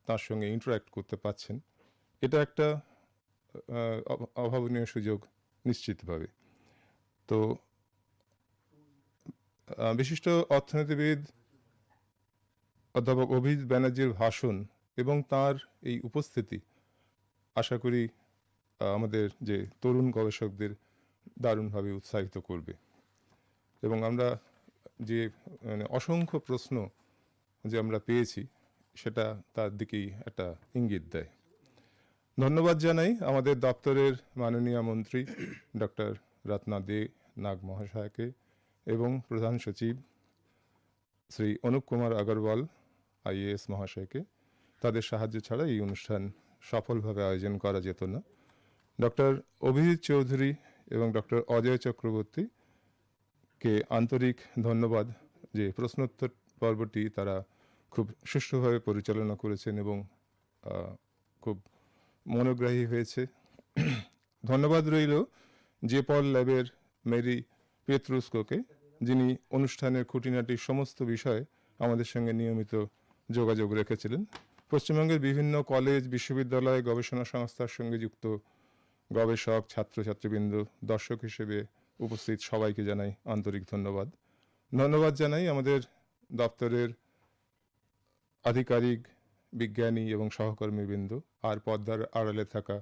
তার সঙ্গে ইন্টারাক্ট করতে পাচ্ছেন। এটা একটা অভাবনীয় সুযোগ নিশ্চিতভাবে। তো বিশিষ্ট অর্থনীতিবিদ অধ্যাপক অভিজিৎ ব্যানার্জির ভাষণ এবং তার এই উপস্থিতি আশা করি আমাদের যে তরুণ গবেষকদের দারুণভাবে উৎসাহিত করবে এবং আমরা যে অসংখ্য প্রশ্ন যে আমরা পেয়েছি সেটা তার দিকেই একটা ইঙ্গিত দেয়। ধন্যবাদ জানাই আমাদের দপ্তরের মাননীয় মন্ত্রী ডক্টর রত্না দে নাগ মহাশয়কে এবং প্রধান সচিব শ্রী অনুপ কুমার আগরওয়াল IAS মহাশয়কে। তাদের সাহায্য ছাড়া এই অনুষ্ঠান সফলভাবে আয়োজন করা যেত না। ডক্টর অভিজিৎ চৌধুরী এবং ডক্টর অজয় চক্রবর্তীকে আন্তরিক ধন্যবাদ যে প্রশ্নোত্তর পর্বটি তারা খুব সুষ্ঠুভাবে পরিচালনা করেছেন এবং খুব মনোগ্রাহী হয়েছে। ধন্যবাদ রইল জেপল ল্যাবের মেরি পেত্রুস্কোকে, যিনি অনুষ্ঠানের খুঁটিনাটি সমস্ত বিষয়ে আমাদের সঙ্গে নিয়মিত যোগাযোগ রেখেছিলেন। পশ্চিমবঙ্গের বিভিন্ন কলেজ, বিশ্ববিদ্যালয়, গবেষণা সংস্থার সঙ্গে যুক্ত গবেষক, ছাত্রছাত্রীবৃন্দ, দর্শক হিসেবে উপস্থিত সবাইকে জানাই আন্তরিক ধন্যবাদ। ধন্যবাদ জানাই আমাদের দপ্তরের আধিকারিক, বিজ্ঞানী এবং সহকর্মীবৃন্দ, আর পর্দার আড়ালে থাকা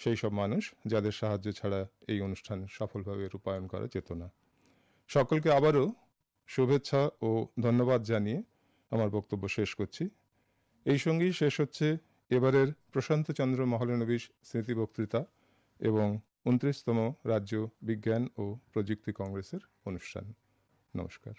সেই সব মানুষ যাদের সাহায্য ছাড়া এই অনুষ্ঠান সফলভাবে রূপায়ণ করা যেত না। সকলকে আবারও শুভেচ্ছা ও ধন্যবাদ জানিয়ে আমার বক্তব্য শেষ করছি। এই সঙ্গেই শেষ হচ্ছে এবারের প্রশান্তচন্দ্র মহলানবিশ স্মৃতি বক্তৃতা এবং 29তম রাজ্য বিজ্ঞান ও প্রযুক্তি কংগ্রেসের অনুষ্ঠান। নমস্কার।